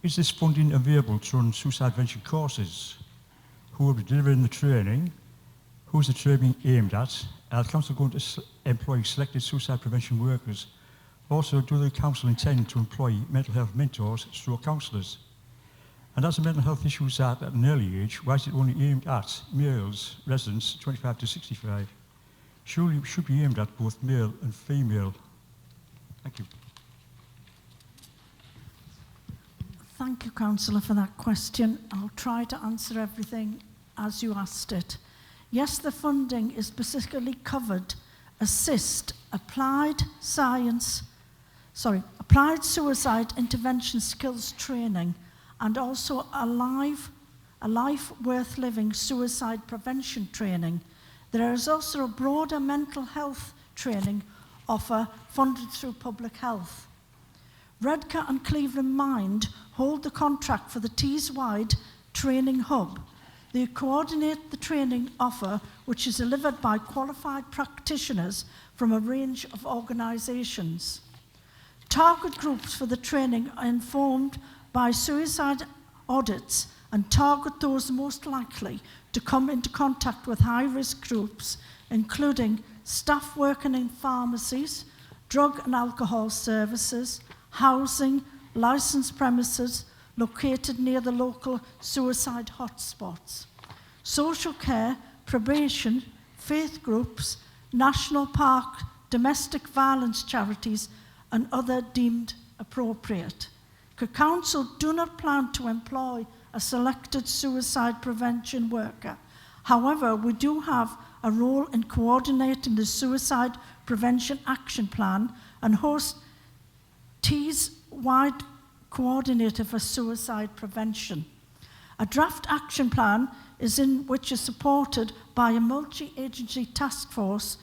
Is this funding available to run suicide prevention courses? Who will be delivering the training? Who is the training aimed at? Are the council going to employ selected suicide prevention workers? Also, do the council intend to employ mental health mentors through councillors? And as the mental health issues are at an early age, why is it only aimed at males, residents 25 to 65? Surely it should be aimed at both male and female. Thank you. Thank you, Councillor, for that question. I'll try to answer everything as you asked it. Yes, the funding is specifically covered assist applied suicide intervention skills training and also a life worth living suicide prevention training. There is also a broader mental health training offer funded through public health. Redcar and Cleveland Mind hold the contract for the Tees-wide training hub. They coordinate the training offer, which is delivered by qualified practitioners from a range of organisations. Target groups for the training are informed by suicide audits and target those most likely to come into contact with high-risk groups, including staff working in pharmacies, drug and alcohol services, housing, licensed premises located near the local suicide hotspots, social care, probation, faith groups, national park, domestic violence charities, and other deemed appropriate. Council do not plan to employ a selected suicide prevention worker. However, we do have a role in coordinating the suicide prevention action plan and host Tees-wide coordinator for suicide prevention. A draft action plan which is supported by a multi-agency task force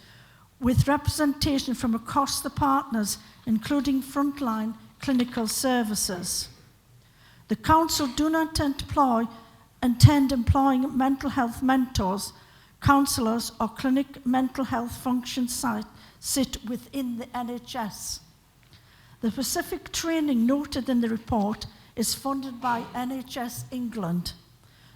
with representation from across the partners, including frontline clinical services. The Council do not intend employing mental health mentors, counsellors or clinic mental health function sit within the NHS. The specific training noted in the report is funded by NHS England.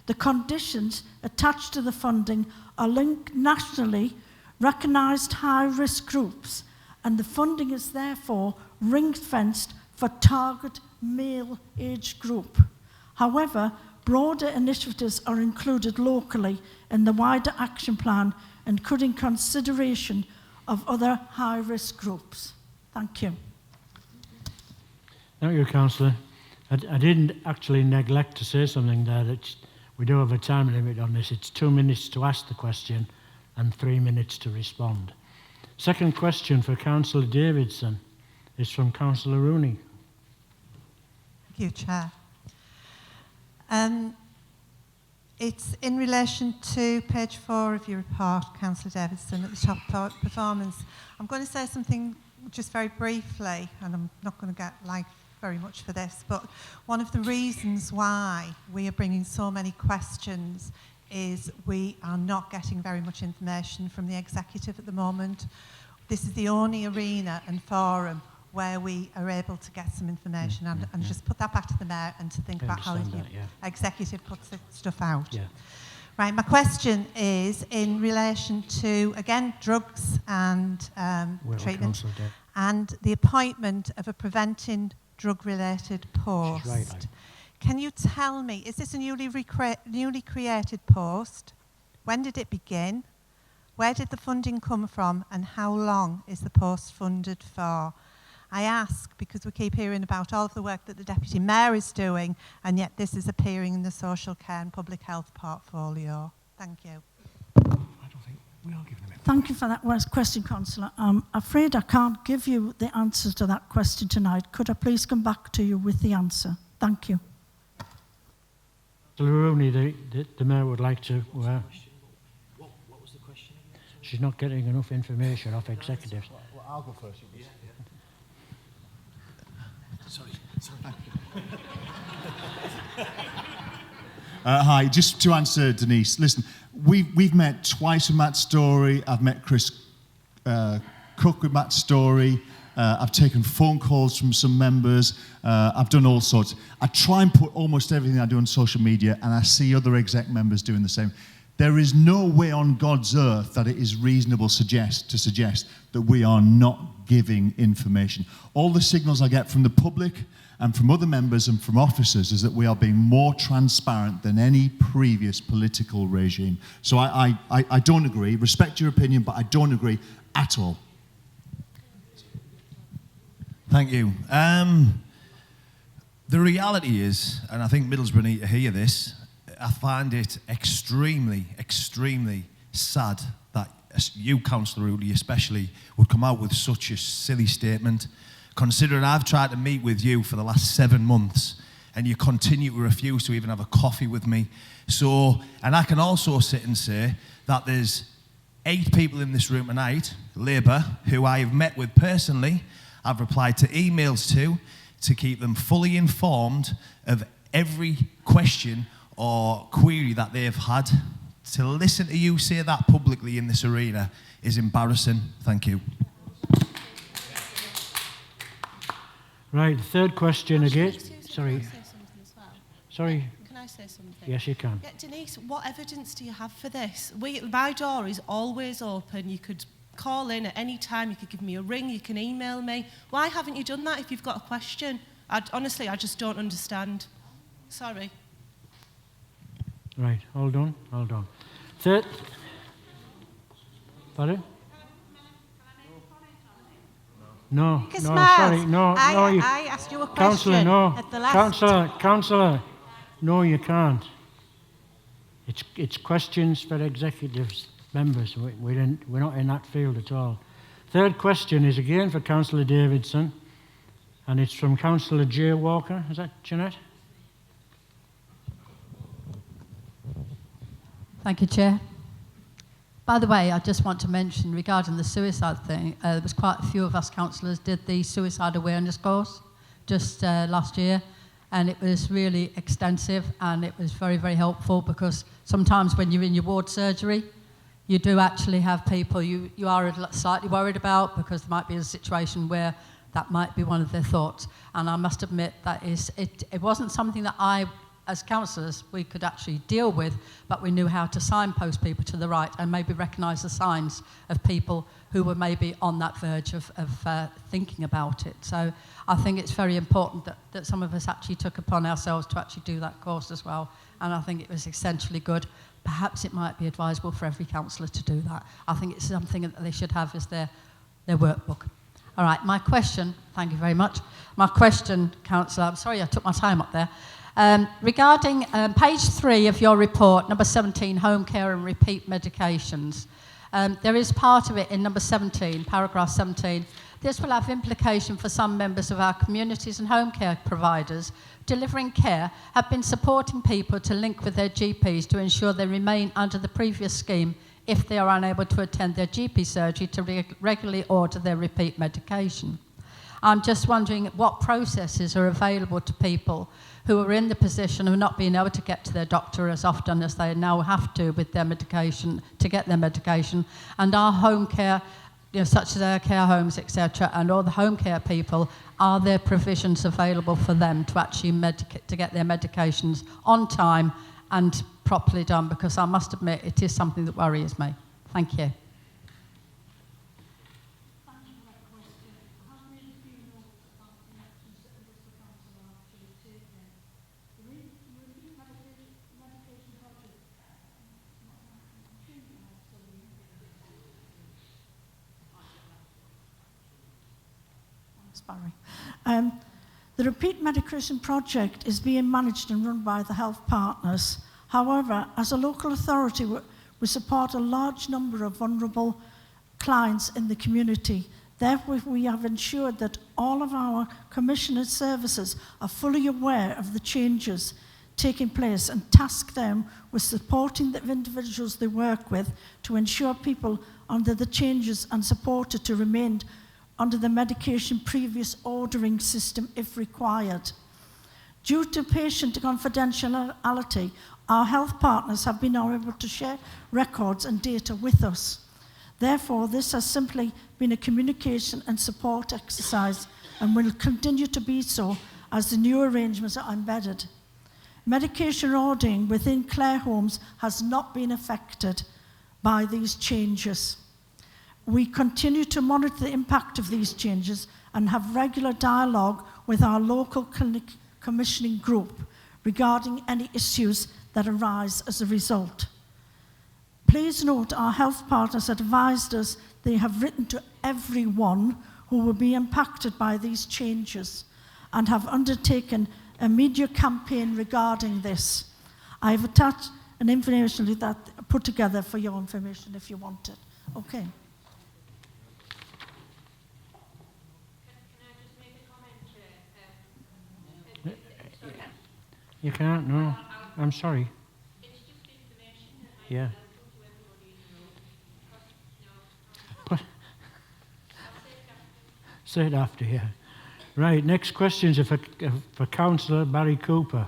The conditions attached to the funding are linked nationally recognised high-risk groups, and the funding is therefore ring-fenced for target male age group. However, broader initiatives are included locally in the wider action plan, including consideration of other high-risk groups. Thank you. Thank you, Councillor. I didn't actually neglect to say something there. We do have a time limit on this. It's 2 minutes to ask the question and 3 minutes to respond. Second question for Councillor Davidson is from Councillor Rooney. Thank you, Chair. It's in relation to page 4 of your report, Councillor Davidson, at the top performance. I'm going to say something just very briefly, and I'm not going to get very much for this, but one of the reasons why we are bringing so many questions is we are not getting very much information from the executive at the moment. This is the only arena and forum where we are able to get some information and just put that back to the Mayor and to think about how the executive puts the stuff out. Yeah. Right, my question is in relation to, again, drugs and treatment and the appointment of a preventing drug-related post. Right. Can you tell me, is this a newly created post? When did it begin? Where did the funding come from? And how long is the post funded for? I ask because we keep hearing about all of the work that the Deputy Mayor is doing, and yet this is appearing in the social care and public health portfolio. Thank you. Thank you for that question, Councillor. I'm afraid I can't give you the answer to that question tonight. Could I please come back to you with the answer? Thank you. Councillor Rooney, the Mayor would like to... What was the question? She's not getting enough information off executives. Well, I'll go first. Sorry. Hi, just to answer Denise, listen, we've met twice with Matt Story. I've met Chris Cook with Matt Story. I've taken phone calls from some members. I've done all sorts. I try and put almost everything I do on social media, and I see other exec members doing the same. There is no way on God's earth that it is reasonable to suggest that we are not giving information. All the signals I get from the public and from other members and from officers is that we are being more transparent than any previous political regime. So I don't agree. Respect your opinion, but I don't agree at all. Thank you. The reality is, and I think Middlesbrough need to hear this, I find it extremely, extremely sad that you, Councillor Rooney especially, would come out with such a silly statement, considering I've tried to meet with you for the last 7 months and you continue to refuse to even have a coffee with me. So, and I can also sit and say that there's 8 people in this room tonight, Labour, who I have met with personally, I've replied to emails to keep them fully informed of every question or query that they've had. To listen to you say that publicly in this arena is embarrassing. Thank you. Right, the third question again. Sorry. Sorry. Can I say something? Yes, you can. Yeah, Denise, what evidence do you have for this? My door is always open. You could call in at any time. You could give me a ring. You can email me. Why haven't you done that if you've got a question? Honestly, I just don't understand. Sorry. Right, hold on. Third. Pardon? No, sorry, no. I asked you a question at the last... Councillor, no, you can't. It's questions for executives, members. We're not in that field at all. Third question is again for Councillor Davidson. and it's from Councillor J. Walker. Is that Jeanette? Thank you, Chair. By the way, I just want to mention regarding the suicide thing, there was quite a few of us councillors did the suicide awareness course just last year, and it was really extensive and it was very, very helpful, because sometimes when you're in your ward surgery, you do actually have people you are slightly worried about, because there might be a situation where that might be one of their thoughts. And I must admit that it wasn't something that I, as councillors, we could actually deal with, but we knew how to signpost people to the right and maybe recognise the signs of people who were maybe on that verge of thinking about it. So I think it's very important that some of us actually took upon ourselves to actually do that course as well, and I think it was essentially good. Perhaps it might be advisable for every councillor to do that. I think it's something that they should have as their workbook. All right, my question, thank you very much. My question, councillor, I'm sorry I took my time up there. Regarding page 3 of your report, number 17, home care and repeat medications. There is part of it in number 17, paragraph 17. This will have implication for some members of our communities and home care providers delivering care have been supporting people to link with their GPs to ensure they remain under the previous scheme if they are unable to attend their GP surgery to regularly order their repeat medication. I'm just wondering what processes are available to people who are in the position of not being able to get to their doctor as often as they now have to with their medication, to get their medication, and our home care, such as our care homes, etc., and all the home care people, are there provisions available for them to actually to get their medications on time and properly done? Because I must admit, it is something that worries me. Thank you. The Repeat Medication Project is being managed and run by the health partners. However, as a local authority, we support a large number of vulnerable clients in the community. Therefore, we have ensured that all of our commissioner services are fully aware of the changes taking place and task them with supporting the individuals they work with to ensure people under the changes and supported to remain under the medication previous ordering system if required. Due to patient confidentiality, our health partners have been unable to share records and data with us. Therefore, this has simply been a communication and support exercise and will continue to be so as the new arrangements are embedded. Medication ordering within care homes has not been affected by these changes. We continue to monitor the impact of these changes and have regular dialogue with our local clinic commissioning group regarding any issues that arise as a result. Please note our health partners advised us they have written to everyone who will be impacted by these changes and have undertaken a media campaign regarding this. I have attached an information that put together for your information if you want it. Okay. You can't, no. I'm sorry. Yeah. Say it after, yeah. Right, next questions are for Councillor Barry Cooper.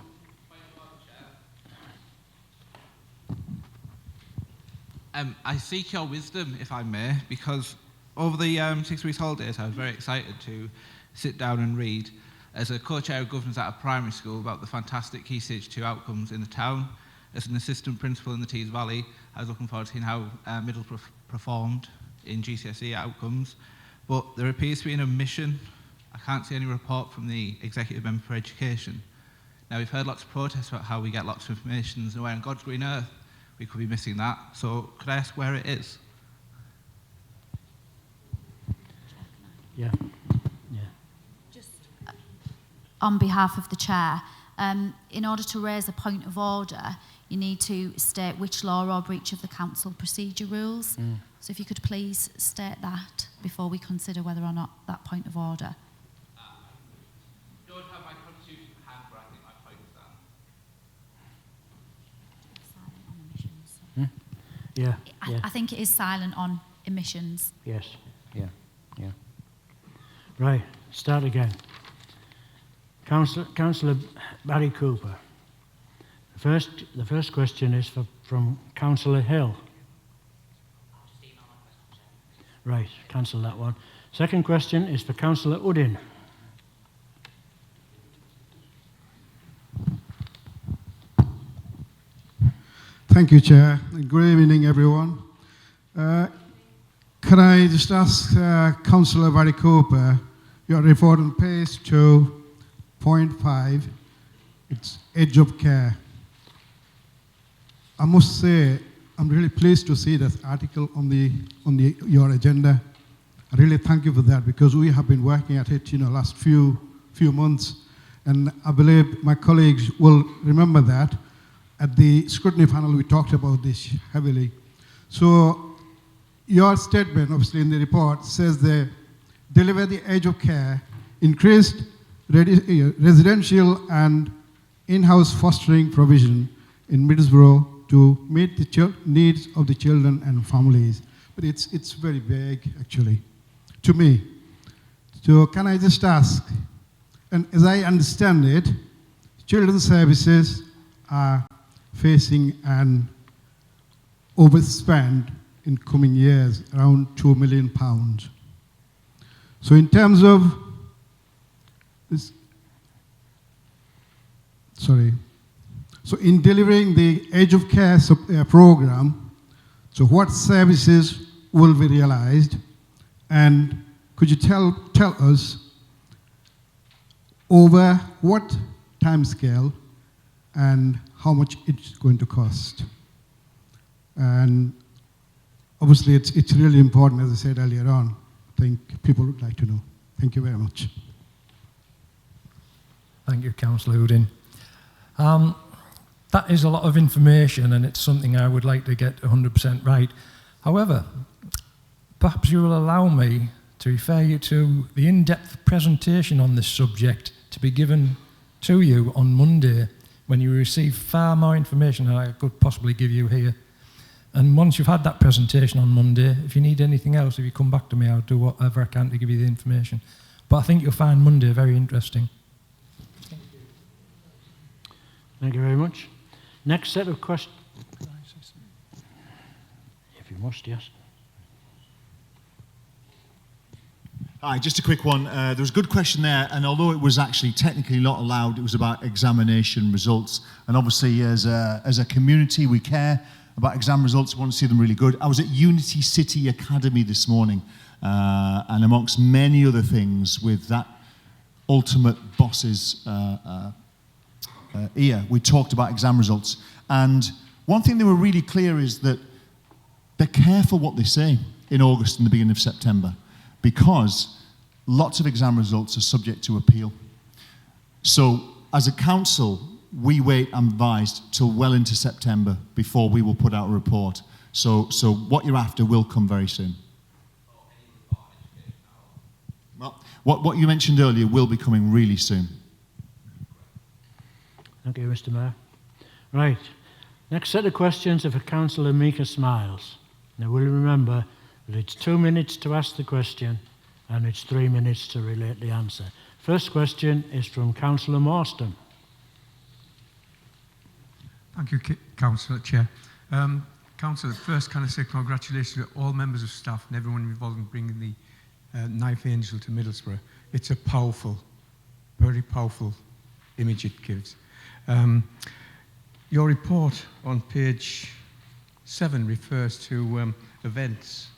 I seek your wisdom, if I may, because over the 6 weeks holidays I was very excited to sit down and read as a co-chair of governance at a primary school about the fantastic Key Stage 2 outcomes in the town. As an assistant principal in the Tees Valley, I was looking forward to seeing how Middlesbrough performed in GCSE outcomes. But there appears to be an omission. I can't see any report from the Executive Member for Education. Now, we've heard lots of protests about how we get lots of information, and where on God's green earth we could be missing that. So could I ask where it is? Yeah. On behalf of the Chair, in order to raise a point of order, you need to state which law or breach of the Council procedure rules. So if you could please state that before we consider whether or not that point of order. Yeah, I think it is silent on emissions. Yes, yeah. Right, start again. Councillor Barry Cooper. The first question is from Councillor Hill. Right, cancel that one. Second question is for Councillor Udin. Thank you, Chair. Good evening, everyone. Can I just ask Councillor Barry Cooper, your report on page 2.5, it's Edge of Care. I must say, I'm really pleased to see that article on your agenda. I really thank you for that, because we have been working at it, last few months, and I believe my colleagues will remember that. At the scrutiny panel, we talked about this heavily. So your statement, obviously, in the report says they deliver the age of care, increased residential and in-house fostering provision in Middlesbrough to meet the needs of the children and families. But it's very vague, actually, to me. So can I just ask, and as I understand it, children's services are facing an overspend in coming years, around £2 million. So in terms of this, so in delivering the Age of Care program, so what services will be realized, and could you tell us over what timescale and how much it's going to cost? And obviously it's really important, as I said earlier on. I think people would like to know. Thank you very much. Thank you, Councillor Udin. That is a lot of information, and it's something I would like to get 100% right. However, perhaps you will allow me to refer you to the in-depth presentation on this subject to be given to you on Monday, when you receive far more information than I could possibly give you here. And once you've had that presentation on Monday, if you need anything else, if you come back to me, I'll do whatever I can to give you the information. But I think you'll find Monday very interesting. Thank you very much. Next set of questions. If you must, yes. Hi, just a quick one. There was a good question there, and although it was actually technically not allowed, it was about examination results. And obviously, as a community, we care about exam results. We want to see them really good. I was at Unity City Academy this morning, and amongst many other things, with that ultimate boss's ear, we talked about exam results. And one thing they were really clear is that they're careful what they say in August and the beginning of September, because lots of exam results are subject to appeal. So as a council, we wait, I'm advised, till well into September before we will put out a report. So what you're after will come very soon. Well, what you mentioned earlier will be coming really soon. Thank you, Mr. Mayor. Right. Next set of questions are for Councillor Mika Smiles. Now, we'll remember that it's 2 minutes to ask the question and it's 3 minutes to relate the answer. First question is from Councillor Morstan. Thank you, Councillor Chair. Councillor, first can I say congratulations to all members of staff and everyone involved in bringing the Knife Angel to Middlesbrough. It's a powerful, very powerful image it gives. Your report on page 7 refers to events.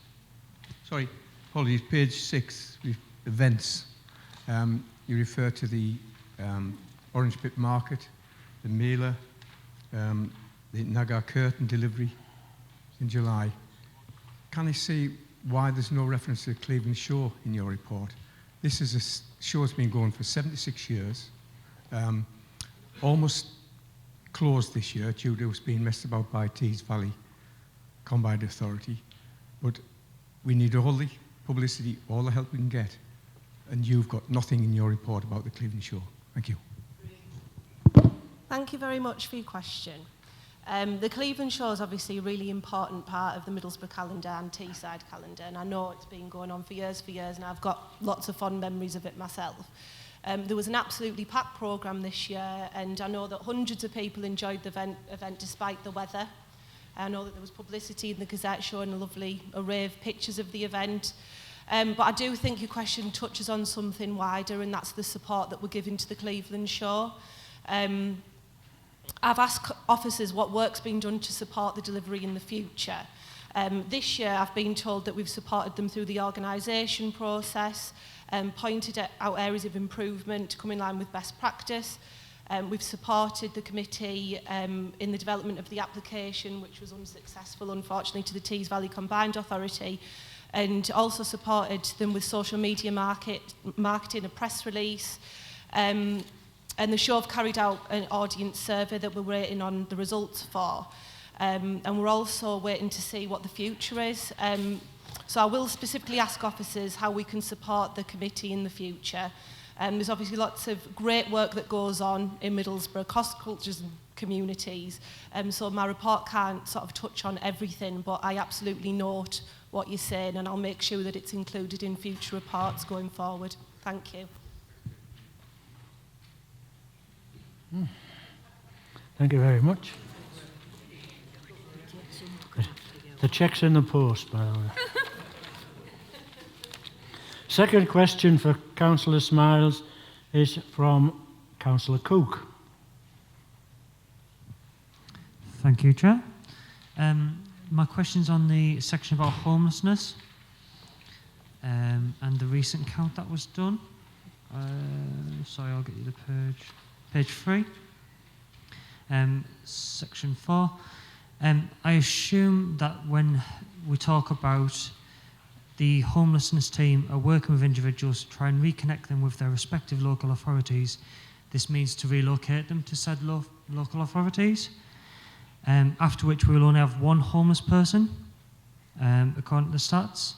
Sorry, apologies, page 6, events. You refer to the Orange Pit Market, the Mela, the Nagar Curtain delivery in July. Can I see why there's no reference to the Cleveland Show in your report? This is a show that's been going for 76 years. Almost closed this year due to us being messed about by Tees Valley Combined Authority. But we need all the publicity, all the help we can get. And you've got nothing in your report about the Cleveland Show. Thank you. Thank you very much for your question. The Cleveland Show is obviously a really important part of the Middlesbrough calendar and Teesside calendar, and I know it's been going on for years, and I've got lots of fond memories of it myself. There was an absolutely packed programme this year, and I know that hundreds of people enjoyed the event despite the weather. I know that there was publicity in the Gazette showing a lovely array of pictures of the event. But I do think your question touches on something wider, and that's the support that we're giving to the Cleveland Show. I've asked officers what work's been done to support the delivery in the future. This year I've been told that we've supported them through the organisation process, pointed out areas of improvement to come in line with best practice. We've supported the committee in the development of the application, which was unsuccessful, unfortunately, to the Tees Valley Combined Authority, and also supported them with social media marketing, a press release. And the show have carried out an audience survey that we're waiting on the results for. And we're also waiting to see what the future is. So I will specifically ask officers how we can support the committee in the future. There's obviously lots of great work that goes on in Middlesbrough, across cultures and communities. So my report can't sort of touch on everything, but I absolutely note what you're saying, and I'll make sure that it's included in future reports going forward. Thank you. Thank you very much. The check's in the post, by the way. Second question for Councillor Smiles is from Councillor Cook. Thank you, Chair. My question's on the section about homelessness and the recent count that was done. Sorry, I'll get you the page 3. Section 4. I assume that when we talk about the homelessness team are working with individuals to try and reconnect them with their respective local authorities, this means to relocate them to said local authorities, after which we will only have one homeless person, according to the stats.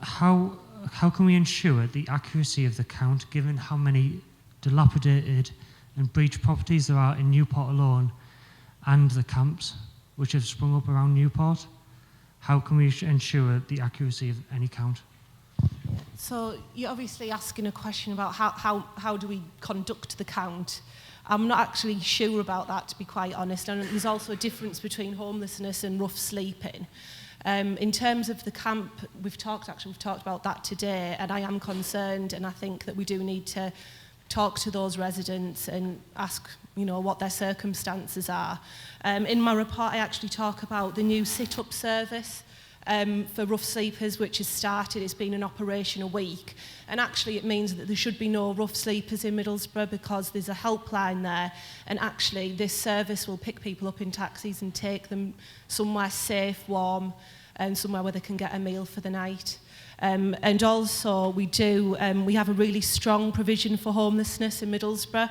How can we ensure the accuracy of the count, given how many dilapidated and breached properties there are in Newport alone, and the camps which have sprung up around Newport? How can we ensure the accuracy of any count? So you're obviously asking a question about how do we conduct the count. I'm not actually sure about that, to be quite honest. And there's also a difference between homelessness and rough sleeping. In terms of the camp, we've talked about that today, and I am concerned, and I think that we do need to talk to those residents and ask, what their circumstances are. In my report, I actually talk about the new sit-up service for rough sleepers, which has started. It's been in operation a week, and actually it means that there should be no rough sleepers in Middlesbrough, because there's a helpline there, and actually this service will pick people up in taxis and take them somewhere safe, warm, and somewhere where they can get a meal for the night. And also we have a really strong provision for homelessness in Middlesbrough.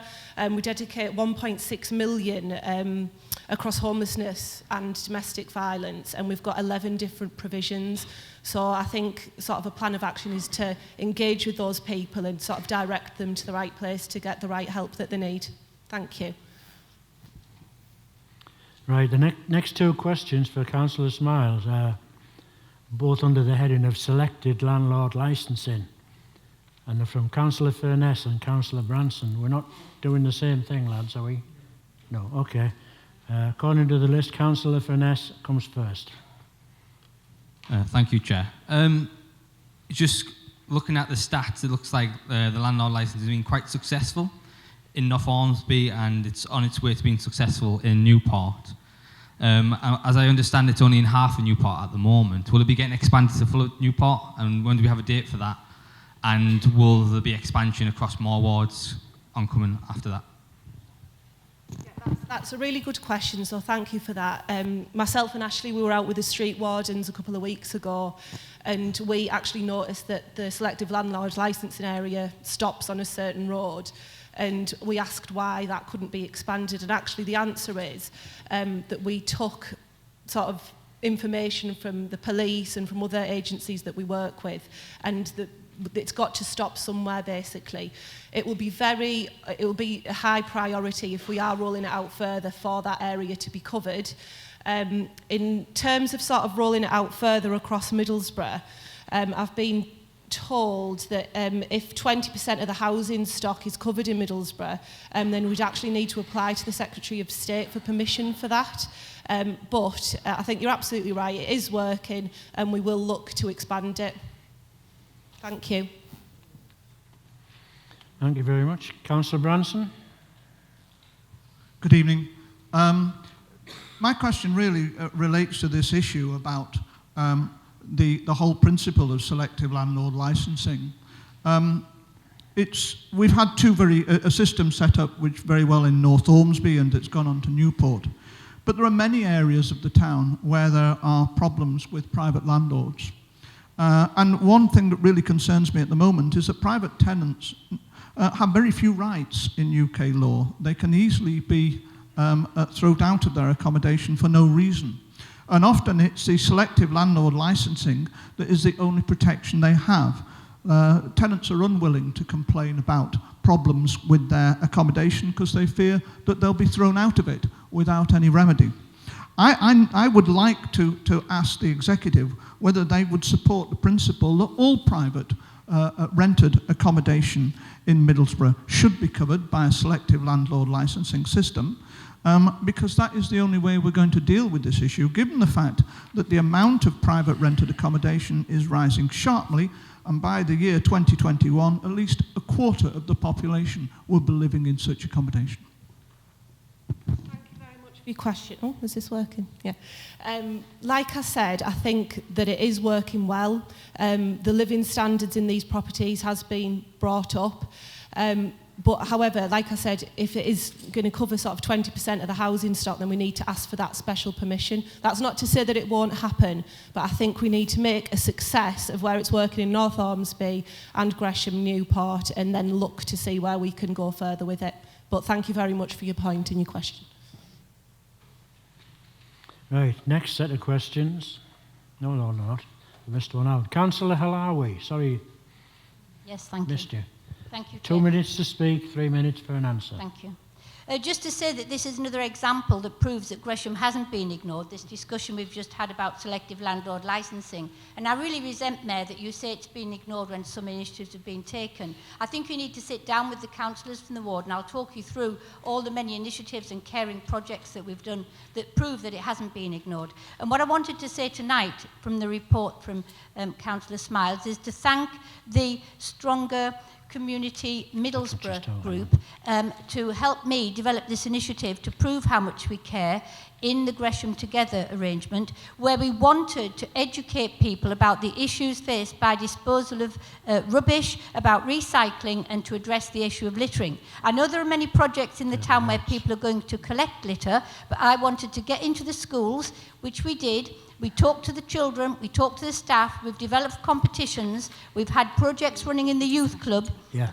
We dedicate 1.6 million across homelessness and domestic violence, and we've got 11 different provisions. So I think sort of a plan of action is to engage with those people and sort of direct them to the right place to get the right help that they need. Thank you. Right, the next two questions for Councillor Smiles are both under the heading of selected landlord licensing, and they're from Councillor Furness and Councillor Branson. We're not doing the same thing, lads, are we? No, okay. According to the list, Councillor Furness comes first. Thank you, Chair. Just looking at the stats, it looks like the landlord licence has been quite successful in North Ormsby, and it's on its way to being successful in Newport. As I understand, it's only in half of Newport at the moment. Will it be getting expanded to full of Newport, and when do we have a date for that? And will there be expansion across more wards oncoming after that? Yeah, that's a really good question, so thank you for that. Myself and Ashley, we were out with the street wardens a couple of weeks ago, and we actually noticed that the selective landlord licensing area stops on a certain road. And we asked why that couldn't be expanded, and actually the answer is that we took sort of information from the police and from other agencies that we work with, and it's got to stop somewhere, basically. It will be a high priority if we are rolling it out further for that area to be covered. In terms of sort of rolling it out further across Middlesbrough, I've been told that if 20% of the housing stock is covered in Middlesbrough, then we'd actually need to apply to the Secretary of State for permission for that. But I think you're absolutely right, it is working, and we will look to expand it. Thank you. Thank you very much. Councillor Branson. Good evening. My question really relates to this issue about the whole principle of selective landlord licensing. We've had a system set up which very well in North Ormsby, and it's gone on to Newport. But there are many areas of the town where there are problems with private landlords. And one thing that really concerns me at the moment is that private tenants have very few rights in UK law. They can easily be thrown out of their accommodation for no reason. And often it's the selective landlord licensing that is the only protection they have. Tenants are unwilling to complain about problems with their accommodation because they fear that they'll be thrown out of it without any remedy. I would like to ask the executive whether they would support the principle that all private rented accommodation in Middlesbrough should be covered by a selective landlord licensing system, because that is the only way we're going to deal with this issue, given the fact that the amount of private rented accommodation is rising sharply, and by the year 2021, at least a quarter of the population will be living in such accommodation. Your question. Oh, is this working? Yeah. Like I said, I think that it is working well. The living standards in these properties has been brought up. But however, like I said, if it is going to cover sort of 20% of the housing stock, then we need to ask for that special permission. That's not to say that it won't happen, but I think we need to make a success of where it's working in North Ormsby and Gresham, Newport, and then look to see where we can go further with it. But thank you very much for your point and your question. Right, next set of questions. No, not. I missed one out. Councillor Halawi, sorry. Yes, thank you. Missed you. Thank you, 2 Chair. minutes to speak, 3 minutes for an answer. Thank you. Just to say that this is another example that proves that Gresham hasn't been ignored, this discussion we've just had about selective landlord licensing. And I really resent, Mayor, that you say it's been ignored when some initiatives have been taken. I think you need to sit down with the councillors from the ward, and I'll talk you through all the many initiatives and caring projects that we've done that prove that it hasn't been ignored. And what I wanted to say tonight from the report from Councillor Smiles is to thank the Stronger Community Middlesbrough group to help me develop this initiative to prove how much we care in the Gresham Together arrangement, where we wanted to educate people about the issues faced by disposal of rubbish, about recycling, and to address the issue of littering. I know there are many projects in the town where people are going to collect litter, but I wanted to get into the schools, which we did. We talked to the children, we talked to the staff, we've developed competitions, we've had projects running in the youth club,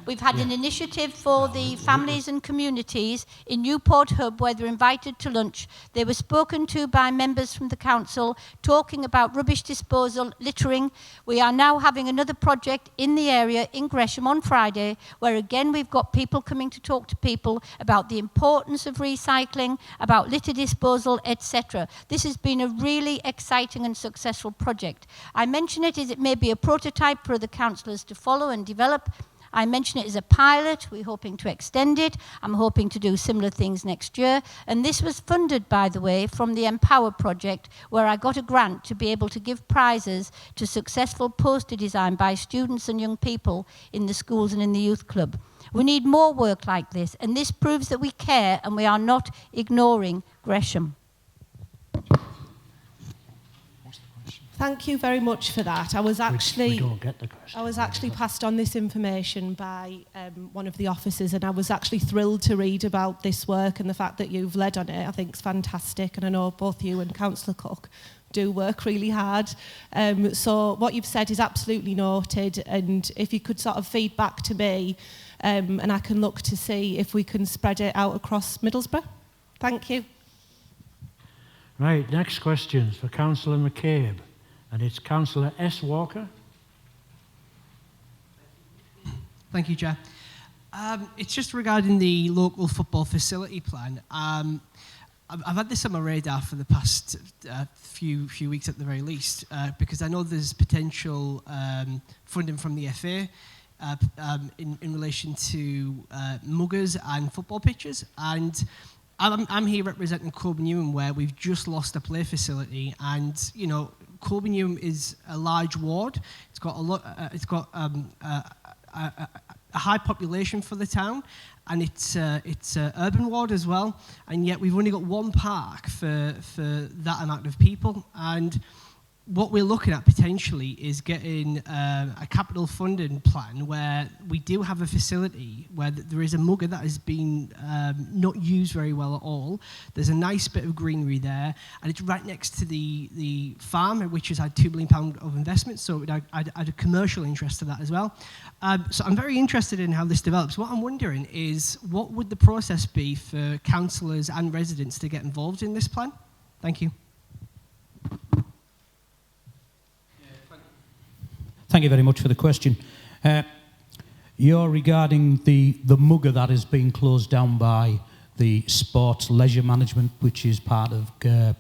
we've had an initiative for the families and communities in Newport Hub where they're invited to lunch. They were spoken to by members from the council talking about rubbish disposal, littering. We are now having another project in the area in Gresham on Friday where again we've got people coming to talk to people about the importance of recycling, about litter disposal, etc. This has been a really exciting and successful project. I mention it as it may be a prototype for other councillors to follow and develop. I mention it as a pilot. We're hoping to extend it. I'm hoping to do similar things next year. And this was funded, by the way, from the Empower project, where I got a grant to be able to give prizes to successful poster design by students and young people in the schools and in the youth club. We need more work like this, and this proves that we care and we are not ignoring Gresham. Thank you very much for that. I was actually we don't get the question. I was actually passed on this information by one of the officers, and I was actually thrilled to read about this work and the fact that you've led on it. I think it's fantastic, and I know both you and Councillor Cook do work really hard. So what you've said is absolutely noted, and if you could sort of feed back to me, and I can look to see if we can spread it out across Middlesbrough. Thank you. Right, next questions for Councillor McCabe. And it's Councillor S. Walker. Thank you, Chair. It's just regarding the local football facility plan. I've had this on my radar for the past few weeks at the very least, because I know there's potential funding from the FA in relation to muggers and football pitches. And I'm here representing Corbin where we've just lost a play facility, and you know, Corbin is a large ward. It's got a lot. It's got a high population for the town, and it's a urban ward as well. And yet we've only got one park for that amount of people. And what we're looking at potentially is getting a capital funding plan where we do have a facility where there is a mugger that has been not used very well at all. There's a nice bit of greenery there, and it's right next to the farm, which has had £2 million of investment, so I'd a commercial interest to that as well. So I'm very interested in how this develops. What I'm wondering is, what would the process be for councillors and residents to get involved in this plan? Thank you. Thank you very much for the question. You're regarding the mugger that is being closed down by the Sports Leisure Management, which is part of the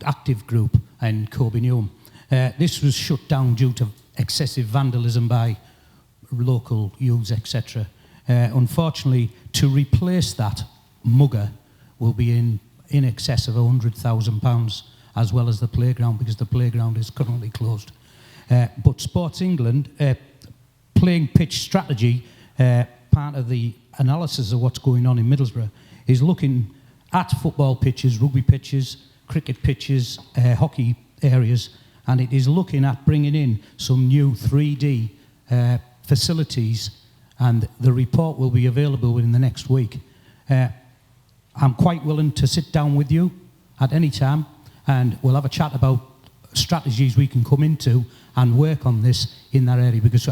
active group and Corbin. This was shut down due to excessive vandalism by local youths, etc. Unfortunately, to replace that mugger will be in excess of £100,000, as well as the playground, because the playground is currently closed. But Sports England, playing pitch strategy, part of the analysis of what's going on in Middlesbrough, is looking at football pitches, rugby pitches, cricket pitches, hockey areas, and it is looking at bringing in some new 3D facilities, and the report will be available within the next week. I'm quite willing to sit down with you at any time, and we'll have a chat about strategies we can come into and work on this in that area, because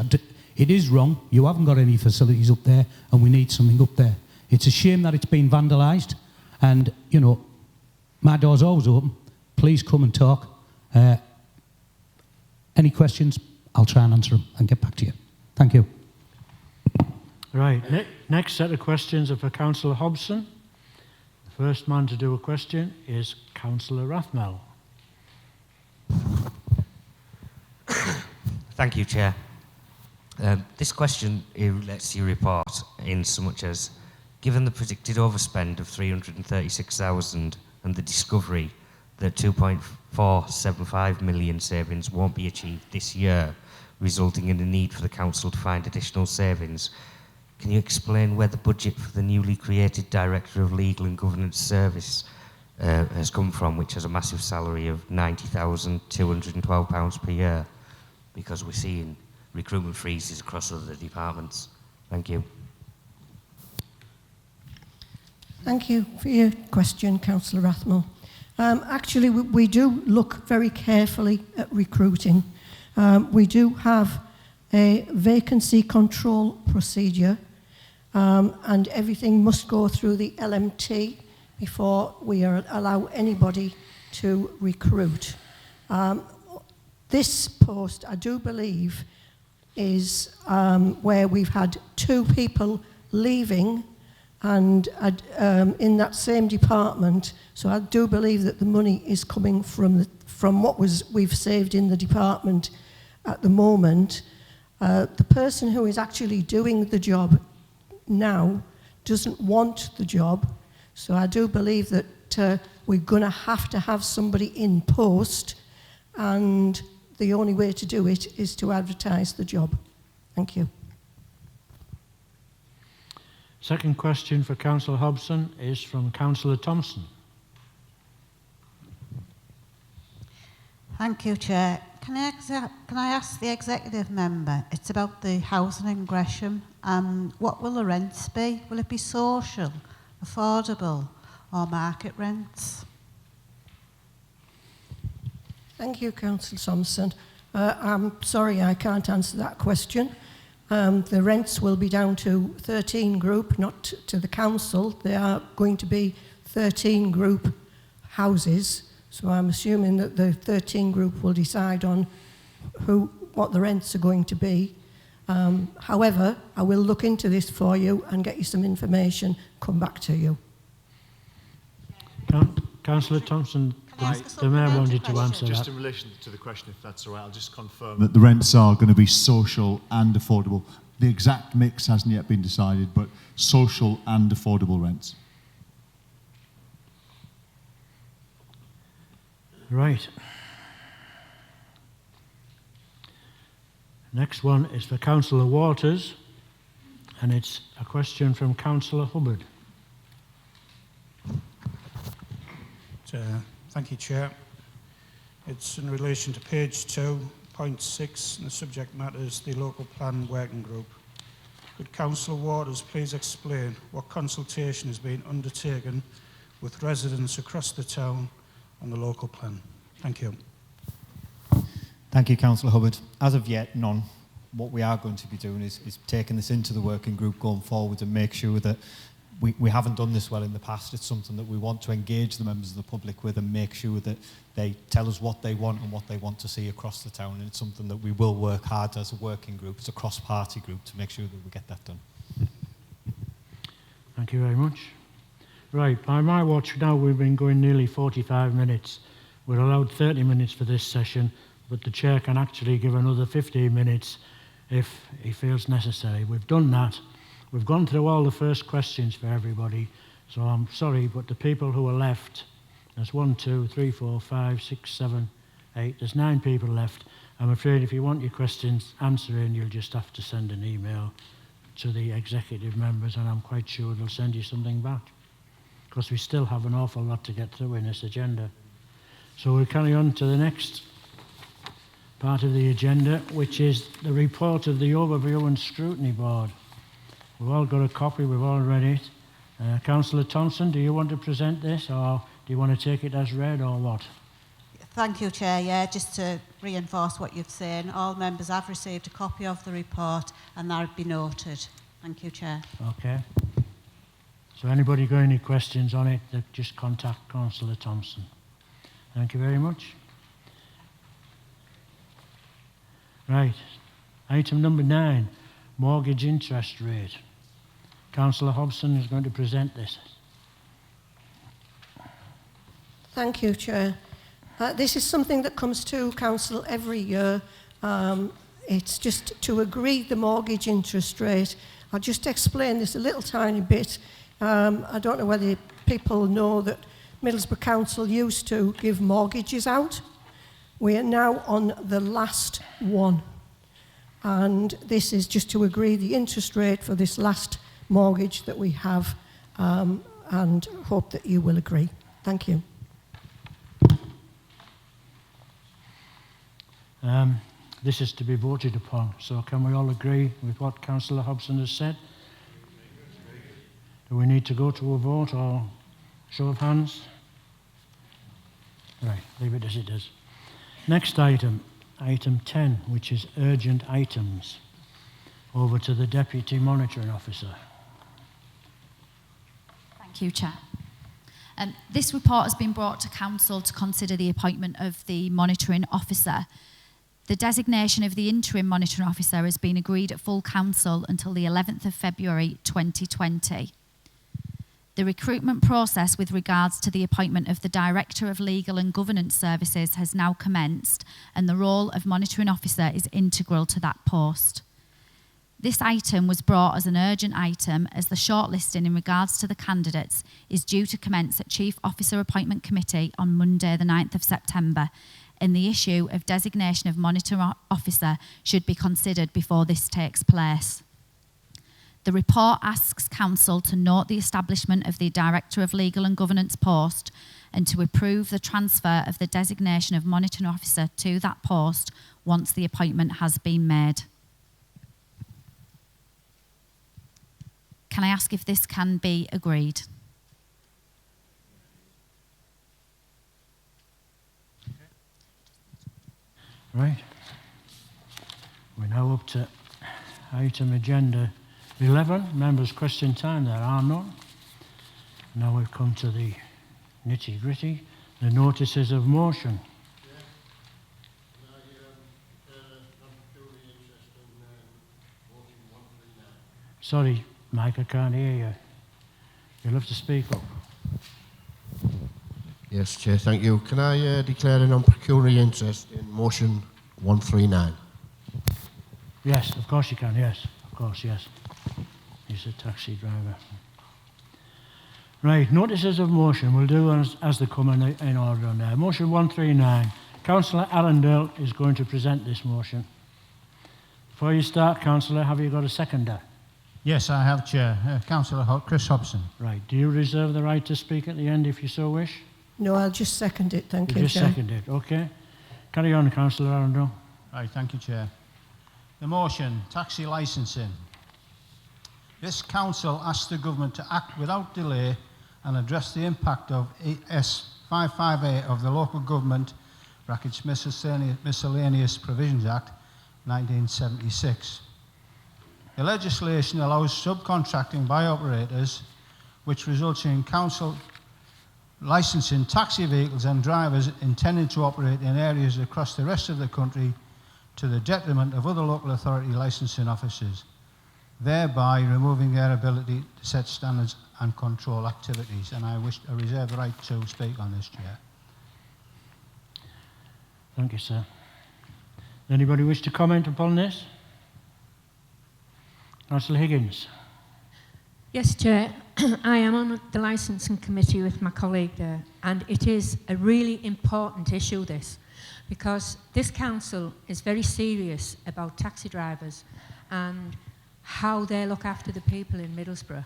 it is wrong. You haven't got any facilities up there, and we need something up there. It's a shame that it's been vandalised, and, you know, my door's always open. Please come and talk. Any questions, I'll try and answer them and get back to you. Thank you. Right, next set of questions are for Councillor Hobson. The first man to do a question is Councillor Rathmell. Thank you, Chair. This question relates to your report in so much as, given the predicted overspend of $336,000 and the discovery that £2.475 million savings won't be achieved this year, resulting in the need for the Council to find additional savings, can you explain where the budget for the newly created Director of Legal and Governance Service has come from, which has a massive salary of £90,212 per year? Because we're seeing recruitment freezes across other departments. Thank you. Thank you for your question, Councillor Rathmell. Actually, we do look very carefully at recruiting. We do have a vacancy control procedure, and everything must go through the LMT before we allow anybody to recruit. This post, I do believe, is where we've had 2 people leaving and in that same department. So I do believe that the money is coming from what we've saved in the department at the moment. The person who is actually doing the job now doesn't want the job, so I do believe that we're going to have somebody in post, and the only way to do it is to advertise the job. Thank you. Second question for Councillor Hobson is from Councillor Thompson. Thank you, Chair. Can I ask the executive member? It's about the housing in Gresham. What will the rents be? Will it be social, affordable, or market rents? Thank you, Councillor Thompson. I'm sorry I can't answer that question. The rents will be down to 13 group, not to the council. They are going to be 13 group houses. So I'm assuming that the 13 group will decide on what the rents are going to be. However, I will look into this for you and get you some information, come back to you. Councillor Thompson, the Mayor wanted to answer Just that. in relation to the question, if that's all right, I'll just confirm that the rents are going to be social and affordable. The exact mix hasn't yet been decided, but social and affordable rents. Right. Next one is for Councillor Waters, and it's a question from Councillor Hubbard. Thank you, Chair. It's in relation to page 2.6, and the subject matter is the local plan working group. Could Councillor Waters please explain what consultation is being undertaken with residents across the town on the local plan? Thank you. Thank you, Councillor Hubbard. As of yet, none. What we are going to be doing is taking this into the working group going forward and make sure that we haven't done this well in the past. It's something that we want to engage the members of the public with and make sure that they tell us what they want and what they want to see across the town. And it's something that we will work hard as a working group, as a cross-party group, to make sure that we get that done. Thank you very much. Right, by my watch now we've been going nearly 45 minutes. We're allowed 30 minutes for this session, but the Chair can actually give another 15 minutes if he feels necessary. We've done that. We've gone through all the first questions for everybody, so I'm sorry, but the people who are left, there's 1, 2, 3, 4, 5, 6, 7, 8, there's 9 people left. I'm afraid if you want your questions answering, you'll just have to send an email to the executive members, and I'm quite sure they'll send you something back, because we still have an awful lot to get through in this agenda. So we'll carry on to the next part of the agenda, which is the report of the Overview and Scrutiny Board. We've all got a copy, we've all read it. Councillor Thompson, do you want to present this, or do you want to take it as read, or what? Thank you, Chair. Yeah, just to reinforce what you've said, all members have received a copy of the report and that would be noted. Thank you, Chair. Okay. So anybody got any questions on it, just contact Councillor Thompson. Thank you very much. Right. Item number 9, mortgage interest rate. Councillor Hobson is going to present this. Thank you, Chair. This is something that comes to Council every year. It's just to agree the mortgage interest rate. I'll just explain this a little tiny bit. I don't know whether people know that Middlesbrough Council used to give mortgages out. We are now on the last one. And this is just to agree the interest rate for this last mortgage that we have, and hope that you will agree. Thank you. This is to be voted upon, so can we all agree with what Councillor Hobson has said? Do we need to go to a vote or show of hands? Right, leave it as it is. Next item, item 10, which is urgent items. Over to the Deputy Monitoring Officer. Thank you, Chair. This report has been brought to Council to consider the appointment of the Monitoring Officer. The designation of the Interim Monitoring Officer has been agreed at full Council until the 11th of February 2020. The recruitment process with regards to the appointment of the Director of Legal and Governance Services has now commenced, and the role of Monitoring Officer is integral to that post. This item was brought as an urgent item as the shortlisting in regards to the candidates is due to commence at Chief Officer Appointment Committee on Monday the 9th of September, and the issue of designation of Monitoring Officer should be considered before this takes place. The report asks Council to note the establishment of the Director of Legal and Governance post and to approve the transfer of the designation of Monitoring Officer to that post once the appointment has been made. Can I ask if this can be agreed? Right. We're now up to item agenda 11, members' question time. There are none. Now we've come to the nitty-gritty, the notices of motion. Sorry, Mike, I can't hear you. You'll have to speak up. Yes, Chair, thank you. Can I declare a non-pecuniary interest in motion 139? Yes, of course you can, yes. Of course, yes. He's a taxi driver. Right, notices of motion. We'll do as they come in order on there. Motion 139. Councillor Arundel is going to present this motion. Before you start, Councillor, have you got a seconder? Yes, I have, Chair. Councillor Chris Hobson. Right. Do you reserve the right to speak at the end if you so wish? No, I'll just second it, thank you, Just Chair. second it, okay. Carry on, Councillor Arundel. Right, thank you, Chair. The motion, taxi licensing. This council asks the government to act without delay and address the impact of S558 of the Local Government (Miscellaneous Provisions Act 1976. The legislation allows subcontracting by operators, which results in council licensing taxi vehicles and drivers intending to operate in areas across the rest of the country to the detriment of other local authority licensing officers, thereby removing their ability to set standards and control activities. And I reserve the right to speak on this, Chair. Thank you, sir. Anybody wish to comment upon this? Councillor Higgins. Yes, Chair. I am on the licensing committee with my colleague there, and it is a really important issue, this, because this council is very serious about taxi drivers and how they look after the people in Middlesbrough.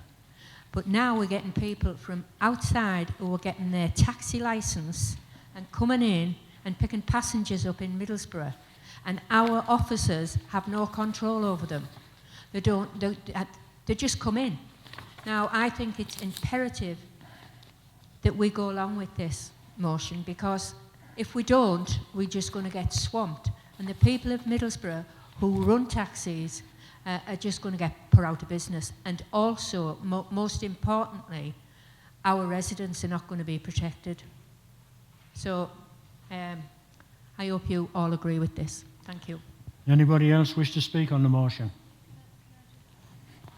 But now we're getting people from outside who are getting their taxi licence and coming in and picking passengers up in Middlesbrough, and our officers have no control over them. They just come in. Now, I think it's imperative that we go along with this motion, because if we don't, we're just going to get swamped. And the people of Middlesbrough who run taxis are just going to get put out of business. And also, most importantly, our residents are not going to be protected. So, I hope you all agree with this. Thank you. Anybody else wish to speak on the motion?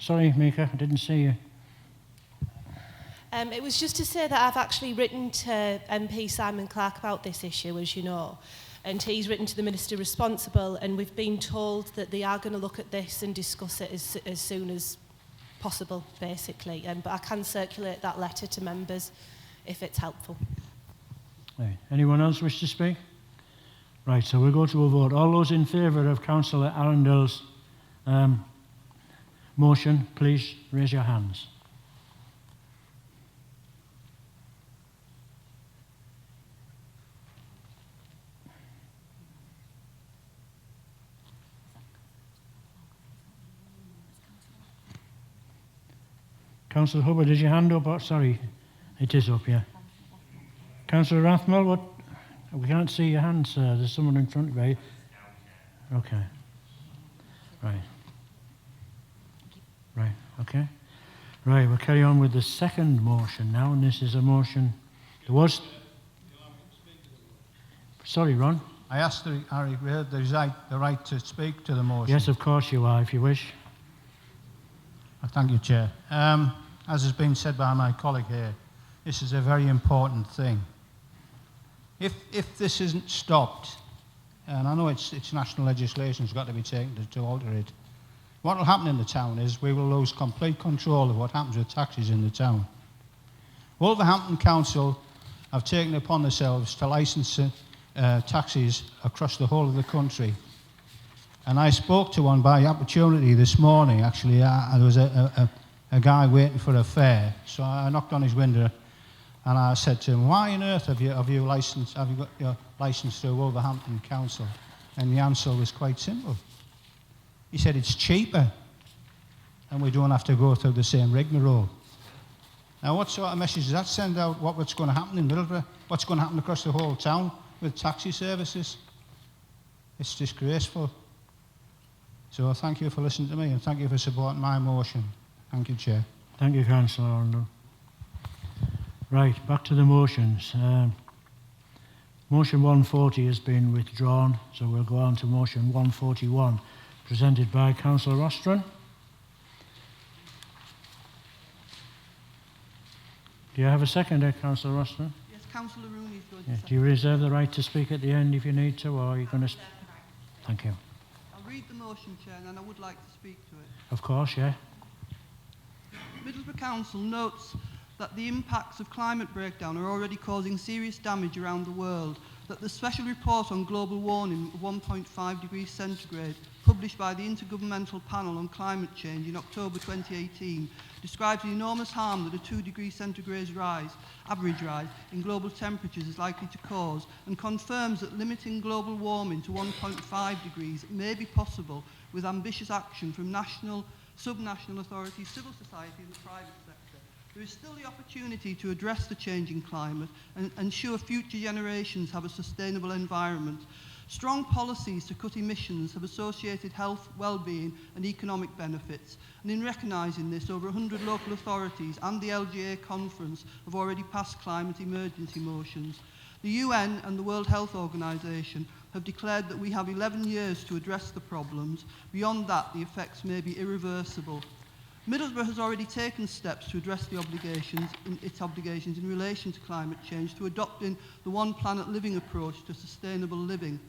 Sorry, Mika, I didn't see you. It was just to say that I've actually written to MP Simon Clarke about this issue, as you know, and he's written to the Minister responsible, and we've been told that they are going to look at this and discuss it as soon as possible, basically. But I can circulate that letter to members if it's helpful. Right. Anyone else wish to speak? Right, so we'll go to a vote. All those in favour of Councillor Arundel's motion, please raise your hands. Councillor Hubbard, is your hand up? Oh, sorry, it is up, yeah. Councillor Rathmell, what? We can't see your hand, sir. There's someone in front of you. Okay. Right. Right, okay. Right, we'll carry on with the second motion now, and this is a motion. There was... Sorry, Ron. I asked the right to speak to the motion. Yes, of course you are, if you wish. Thank you, Chair. As has been said by my colleague here, this is a very important thing. If this isn't stopped, and I know it's national legislation has got to be taken to alter it, what will happen in the town is we will lose complete control of what happens with taxis in the town. Wolverhampton Council have taken it upon themselves to license taxis across the whole of the country. And I spoke to one by opportunity this morning, actually. There was a guy waiting for a fare, so I knocked on his window and I said to him, why on earth have you got your license through Wolverhampton Council? And the answer was quite simple. He said, it's cheaper and we don't have to go through the same rigmarole. Now, what sort of message does that send out? What's going to happen in Middlesbrough? What's going to happen across the whole town with taxi services? It's disgraceful. So thank you for listening to me and thank you for supporting my motion. Thank you, Chair. Thank you, Councillor Arundel. Right, back to the motions. Motion 140 has been withdrawn, so we'll go on to motion 141, presented by Councillor Rostron. Do you have a second, Councillor Rossman? Yes, Councillor Rooney is going Yeah. to Do you reserve the right to speak at the end if you need to, or are you going to... Thank you. I'll read the motion, Chair, and then I would like to speak to it. Of course, yeah. Middlesbrough Council notes that the impacts of climate breakdown are already causing serious damage around the world, that the special report on global warming of 1.5 degrees centigrade, published by the Intergovernmental Panel on Climate Change in October 2018, describes the enormous harm that a 2 degrees centigrade average rise in global temperatures is likely to cause, and confirms that limiting global warming to 1.5 degrees may be possible with ambitious action from national, subnational authorities, civil society and the private sector. There is still the opportunity to address the changing climate and ensure future generations have a sustainable environment. Strong policies to cut emissions have associated health, well-being and economic benefits, and in recognising this, over 100 local authorities and the LGA conference have already passed climate emergency motions. The UN and the World Health Organization have declared that we have 11 years to address the problems. Beyond that, the effects may be irreversible. Middlesbrough has already taken steps to address its obligations in relation to climate change through adopting the One Planet Living approach to sustainable living.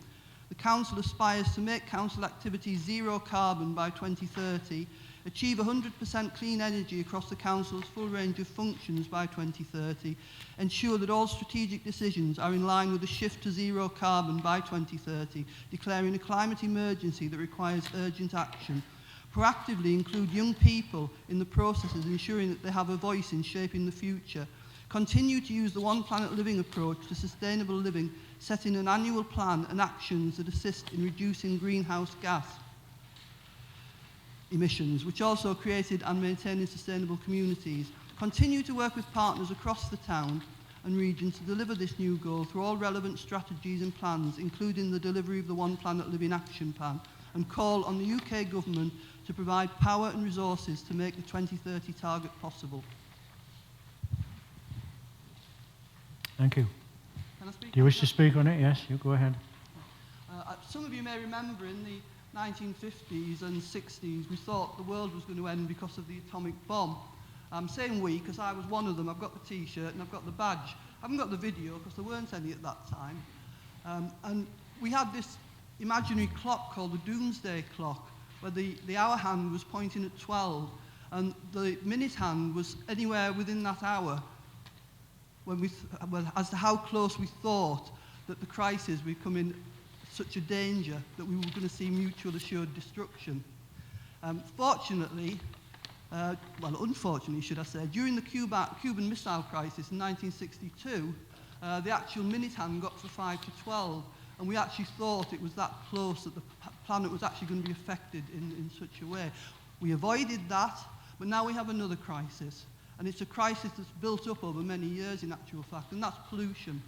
The Council aspires to make council activities zero carbon by 2030, achieve 100% clean energy across the Council's full range of functions by 2030, ensure that all strategic decisions are in line with the shift to zero carbon by 2030, declaring a climate emergency that requires urgent action, proactively include young people in the processes, ensuring that they have a voice in shaping the future, continue to use the One Planet Living approach to sustainable living, setting an annual plan and actions that assist in reducing greenhouse gas emissions, which also created and maintaining sustainable communities, continue to work with partners across the town and region to deliver this new goal through all relevant strategies and plans, including the delivery of the One Planet Living Action Plan, and call on the UK Government to provide power and resources to make the 2030 target possible. Thank you. Can I speak? Do you wish to speak on it? Yes, you go ahead. Some of you may remember in the 1950s and 60s, we thought the world was going to end because of the atomic bomb. I'm saying we because I was one of them. I've got the T-shirt and I've got the badge. I haven't got the video because there weren't any at that time. And we had this imaginary clock called the Doomsday Clock, where the hour hand was pointing at 12 and the minute hand was anywhere within that hour as to how close we thought that the crisis would come in such a danger that we were going to see mutual assured destruction. Fortunately, unfortunately should I say, during the Cuban Missile Crisis in 1962, the actual minute hand got to 5 to 12, and we actually thought it was that close that the planet was actually going to be affected in such a way. We avoided that, but now we have another crisis, and it's a crisis that's built up over many years in actual fact, and that's pollution.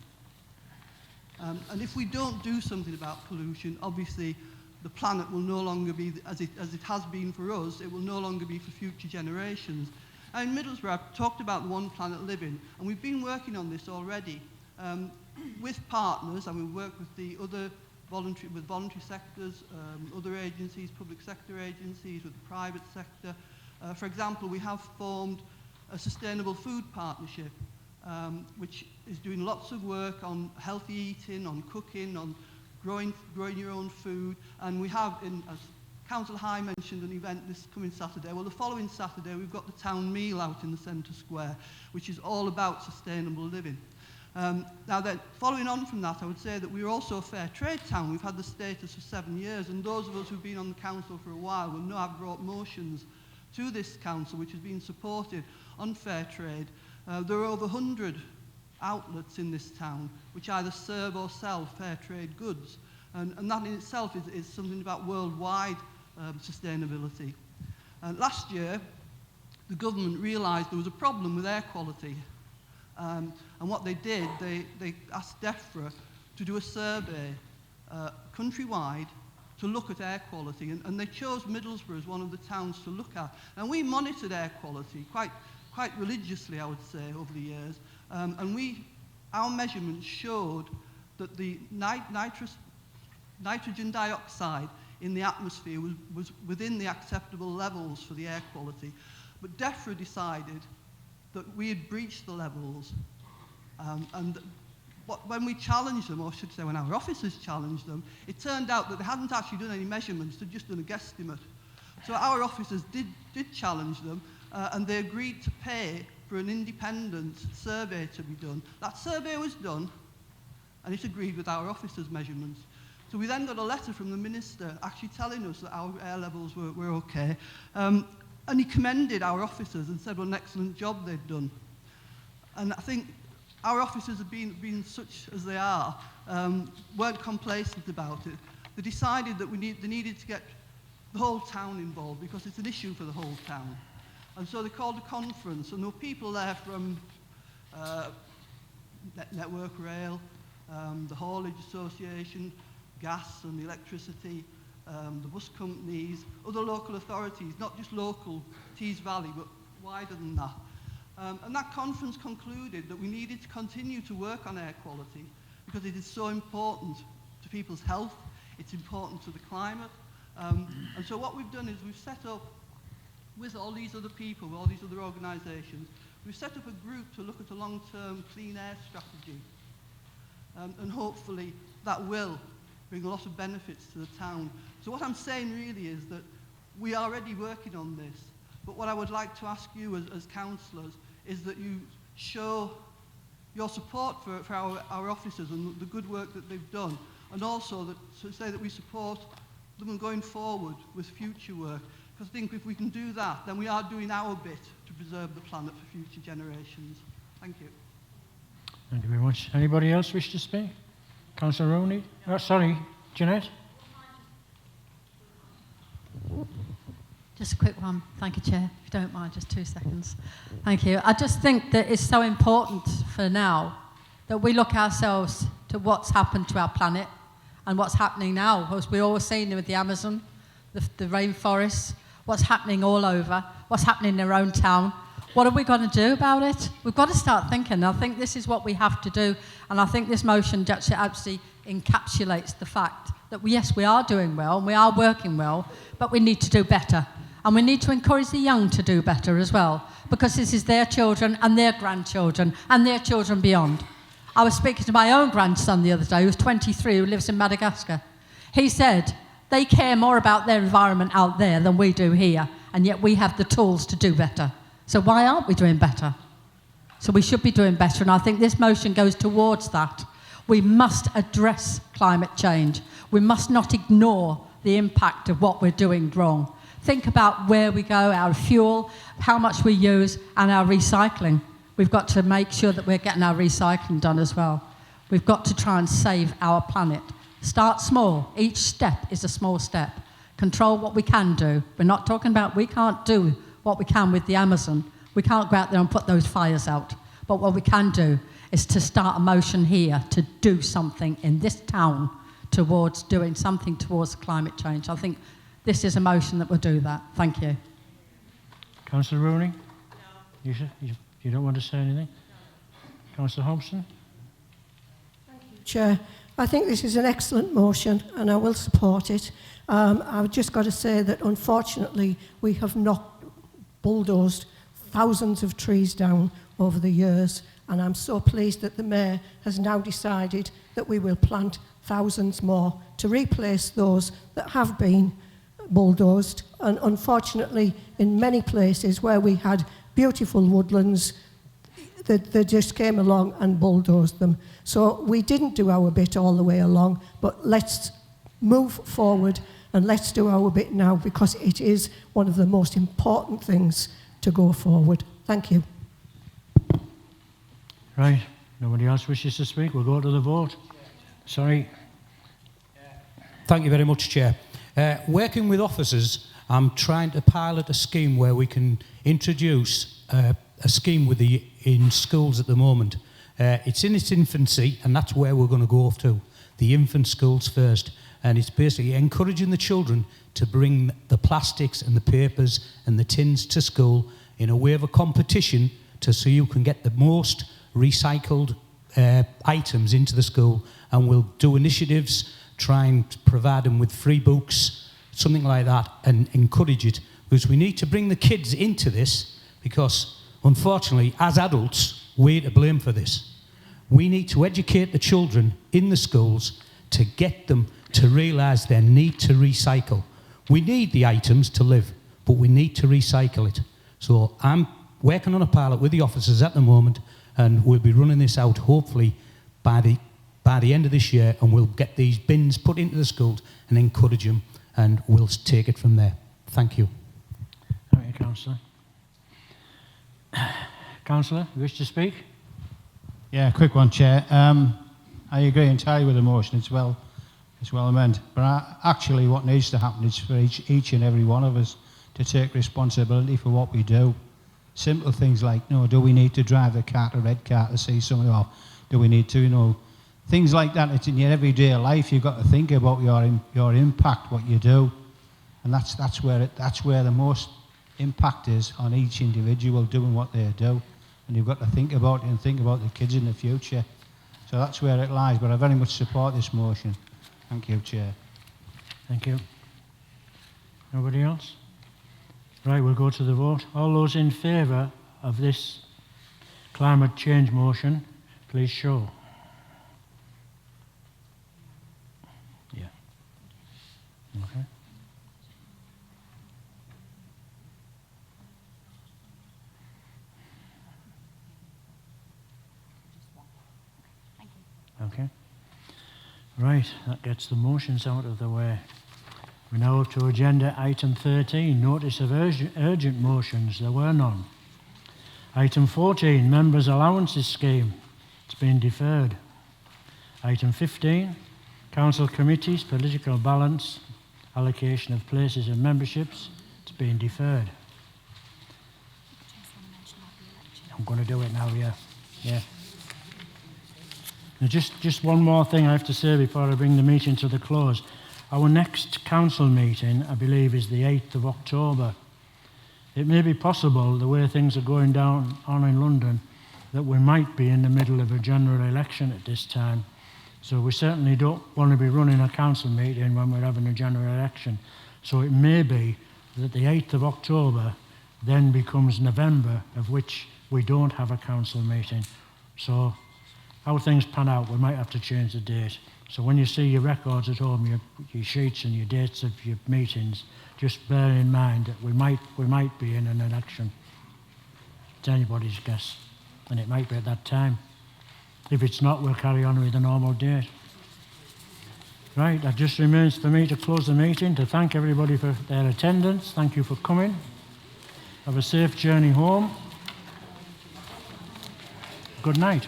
And if we don't do something about pollution, obviously the planet will no longer be, as it has been for us, it will no longer be for future generations. And in Middlesbrough, I've talked about the One Planet Living, and we've been working on this already with partners, and we work with the other voluntary sectors, other agencies, public sector agencies, with the private sector. For example, we have formed a sustainable food partnership, which is doing lots of work on healthy eating, on cooking, on growing your own food. And we have, as Councillor High mentioned, an event this coming Saturday. Well, the following Saturday, we've got the town meal out in the centre square, which is all about sustainable living. Now then, following on from that, I would say that we're also a fair trade town. We've had the status for 7 years, and those of us who've been on the council for a while will know I've brought motions to this council, which has been supported on fair trade. There are over 100 outlets in this town which either serve or sell fair trade goods, and that in itself is something about worldwide sustainability. Last year, the government realised there was a problem with air quality, and what they did, they asked DEFRA to do a survey countrywide to look at air quality, and they chose Middlesbrough as one of the towns to look at. And we monitored air quality quite religiously, I would say, over the years, and our measurements showed that the nitrogen dioxide in the atmosphere was within the acceptable levels for the air quality. But DEFRA decided that we had breached the levels. When we challenged them, or I should say when our officers challenged them, it turned out that they hadn't actually done any measurements, they'd just done a guesstimate. So our officers did challenge them, and they agreed to pay for an independent survey to be done. That survey was done, and it agreed with our officers' measurements. So we then got a letter from the minister actually telling us that our air levels were okay, and he commended our officers and said what an excellent job they'd done. And I think our officers have been such as they are, weren't complacent about it. They decided that they needed to get the whole town involved because it's an issue for the whole town. And so they called a conference, and there were people there from Network Rail, the Haulage Association, gas and electricity, the bus companies, other local authorities, not just local Tees Valley, but wider than that. And that conference concluded that we needed to continue to work on air quality because it is so important to people's health, it's important to the climate. And so what we've done is we've set up, with all these other people, with all these other organisations, we've set up a group to look at a long-term clean air strategy. And hopefully that will bring a lot of benefits to the town. So what I'm saying really is that we are already working on this, but what I would like to ask you as councillors is that you show your support for our officers and the good work that they've done, and also to say that we support them going forward with future work. Because I think if we can do that, then we are doing our bit to preserve the planet for future generations. Thank you. Thank you very much. Anybody else wish to speak? Councillor Rooney? Oh, sorry, Jeanette? Just a quick one. Thank you, Chair. If you don't mind, just 2 seconds. Thank you. I just think that it's so important for now that we look ourselves to what's happened to our planet and what's happening now. As we're all seeing with the Amazon, the rainforests, what's happening all over, what's happening in our own town. What are we going to do about it? We've got to start thinking. I think this is what we have to do. And I think this motion actually encapsulates the fact that, yes, we are doing well and we are working well, but we need to do better. And we need to encourage the young to do better as well, because this is their children and their grandchildren and their children beyond. I was speaking to my own grandson the other day, who's 23, who lives in Madagascar. He said they care more about their environment out there than we do here, and yet we have the tools to do better. So why aren't we doing better? So we should be doing better, and I think this motion goes towards that. We must address climate change. We must not ignore the impact of what we're doing wrong. Think about where we go, our fuel, how much we use, and our recycling. We've got to make sure that we're getting our recycling done as well. We've got to try and save our planet. Start small. Each step is a small step. Control what we can do. We're not talking about we can't do what we can with the Amazon. We can't go out there and put those fires out. But what we can do is to start a motion here to do something in this town towards doing something towards climate change. I think this is a motion that will do that. Thank you. Councillor Rooney? No. You don't want to say anything? No. Councillor Hobson? Chair, I think this is an excellent motion and I will support it. I've just got to say that unfortunately we have not bulldozed thousands of trees down over the years, and I'm so pleased that the Mayor has now decided that we will plant thousands more to replace those that have been bulldozed. And unfortunately, in many places where we had beautiful woodlands, they just came along and bulldozed them. So we didn't do our bit all the way along, but let's move forward and let's do our bit now, because it is one of the most important things to go forward. Thank you. Right, nobody else wishes to speak? We'll go to the vote. Sorry. Thank you very much, Chair. Working with officers, I'm trying to pilot a scheme where we can introduce a scheme in schools at the moment. It's in its infancy, and that's where we're going to go to, the infant schools first. And it's basically encouraging the children to bring the plastics and the papers and the tins to school in a way of a competition so you can get the most recycled items into the school. And we'll do initiatives, try and provide them with free books, something like that, and encourage it. Because we need to bring the kids into this, because Unfortunately, as adults, we're to blame for this. We need to educate the children in the schools to get them to realise their need to recycle. We need the items to live, but we need to recycle it. So I'm working on a pilot with the officers at the moment, and we'll be running this out hopefully by the end of this year, and we'll get these bins put into the schools and encourage them, and we'll take it from there. Thank you. Thank you, Councillor. Councillor, you wish to speak? Yeah, quick one, Chair. I agree entirely with the motion. It's well meant. But actually what needs to happen is for each and every one of us to take responsibility for what we do. Simple things like, do we need to drive the car, a red car, to see someone, or do we need to, things like that. It's in your everyday life. You've got to think about your impact, what you do. And that's where the most impact is on each individual doing what they do. And you've got to think about it and think about the kids in the future. So that's where it lies. But I very much support this motion. Thank you, Chair. Thank you. Nobody else? Right, we'll go to the vote. All those in favour of this climate change motion, please show. Yeah. Okay. Okay. Right, that gets the motions out of the way. We're now up to agenda item 13, notice of urgent motions. There were none. Item 14, members' allowances scheme. It's been deferred. Item 15, council committees, political balance, allocation of places and memberships. It's been deferred. I'm going to do it now, yeah. Now just one more thing I have to say before I bring the meeting to the close. Our next council meeting, I believe, is the 8th of October. It may be possible, the way things are going on in London, that we might be in the middle of a general election at this time. So we certainly don't want to be running a council meeting when we're having a general election. So it may be that the 8th of October then becomes November, of which we don't have a council meeting. So how things pan out, we might have to change the date. So when you see your records at home, your sheets and your dates of your meetings, just bear in mind that we might be in an election. It's anybody's guess, and it might be at that time. If it's not, we'll carry on with the normal date. Right, that just remains for me to close the meeting, to thank everybody for their attendance. Thank you for coming. Have a safe journey home. Good night.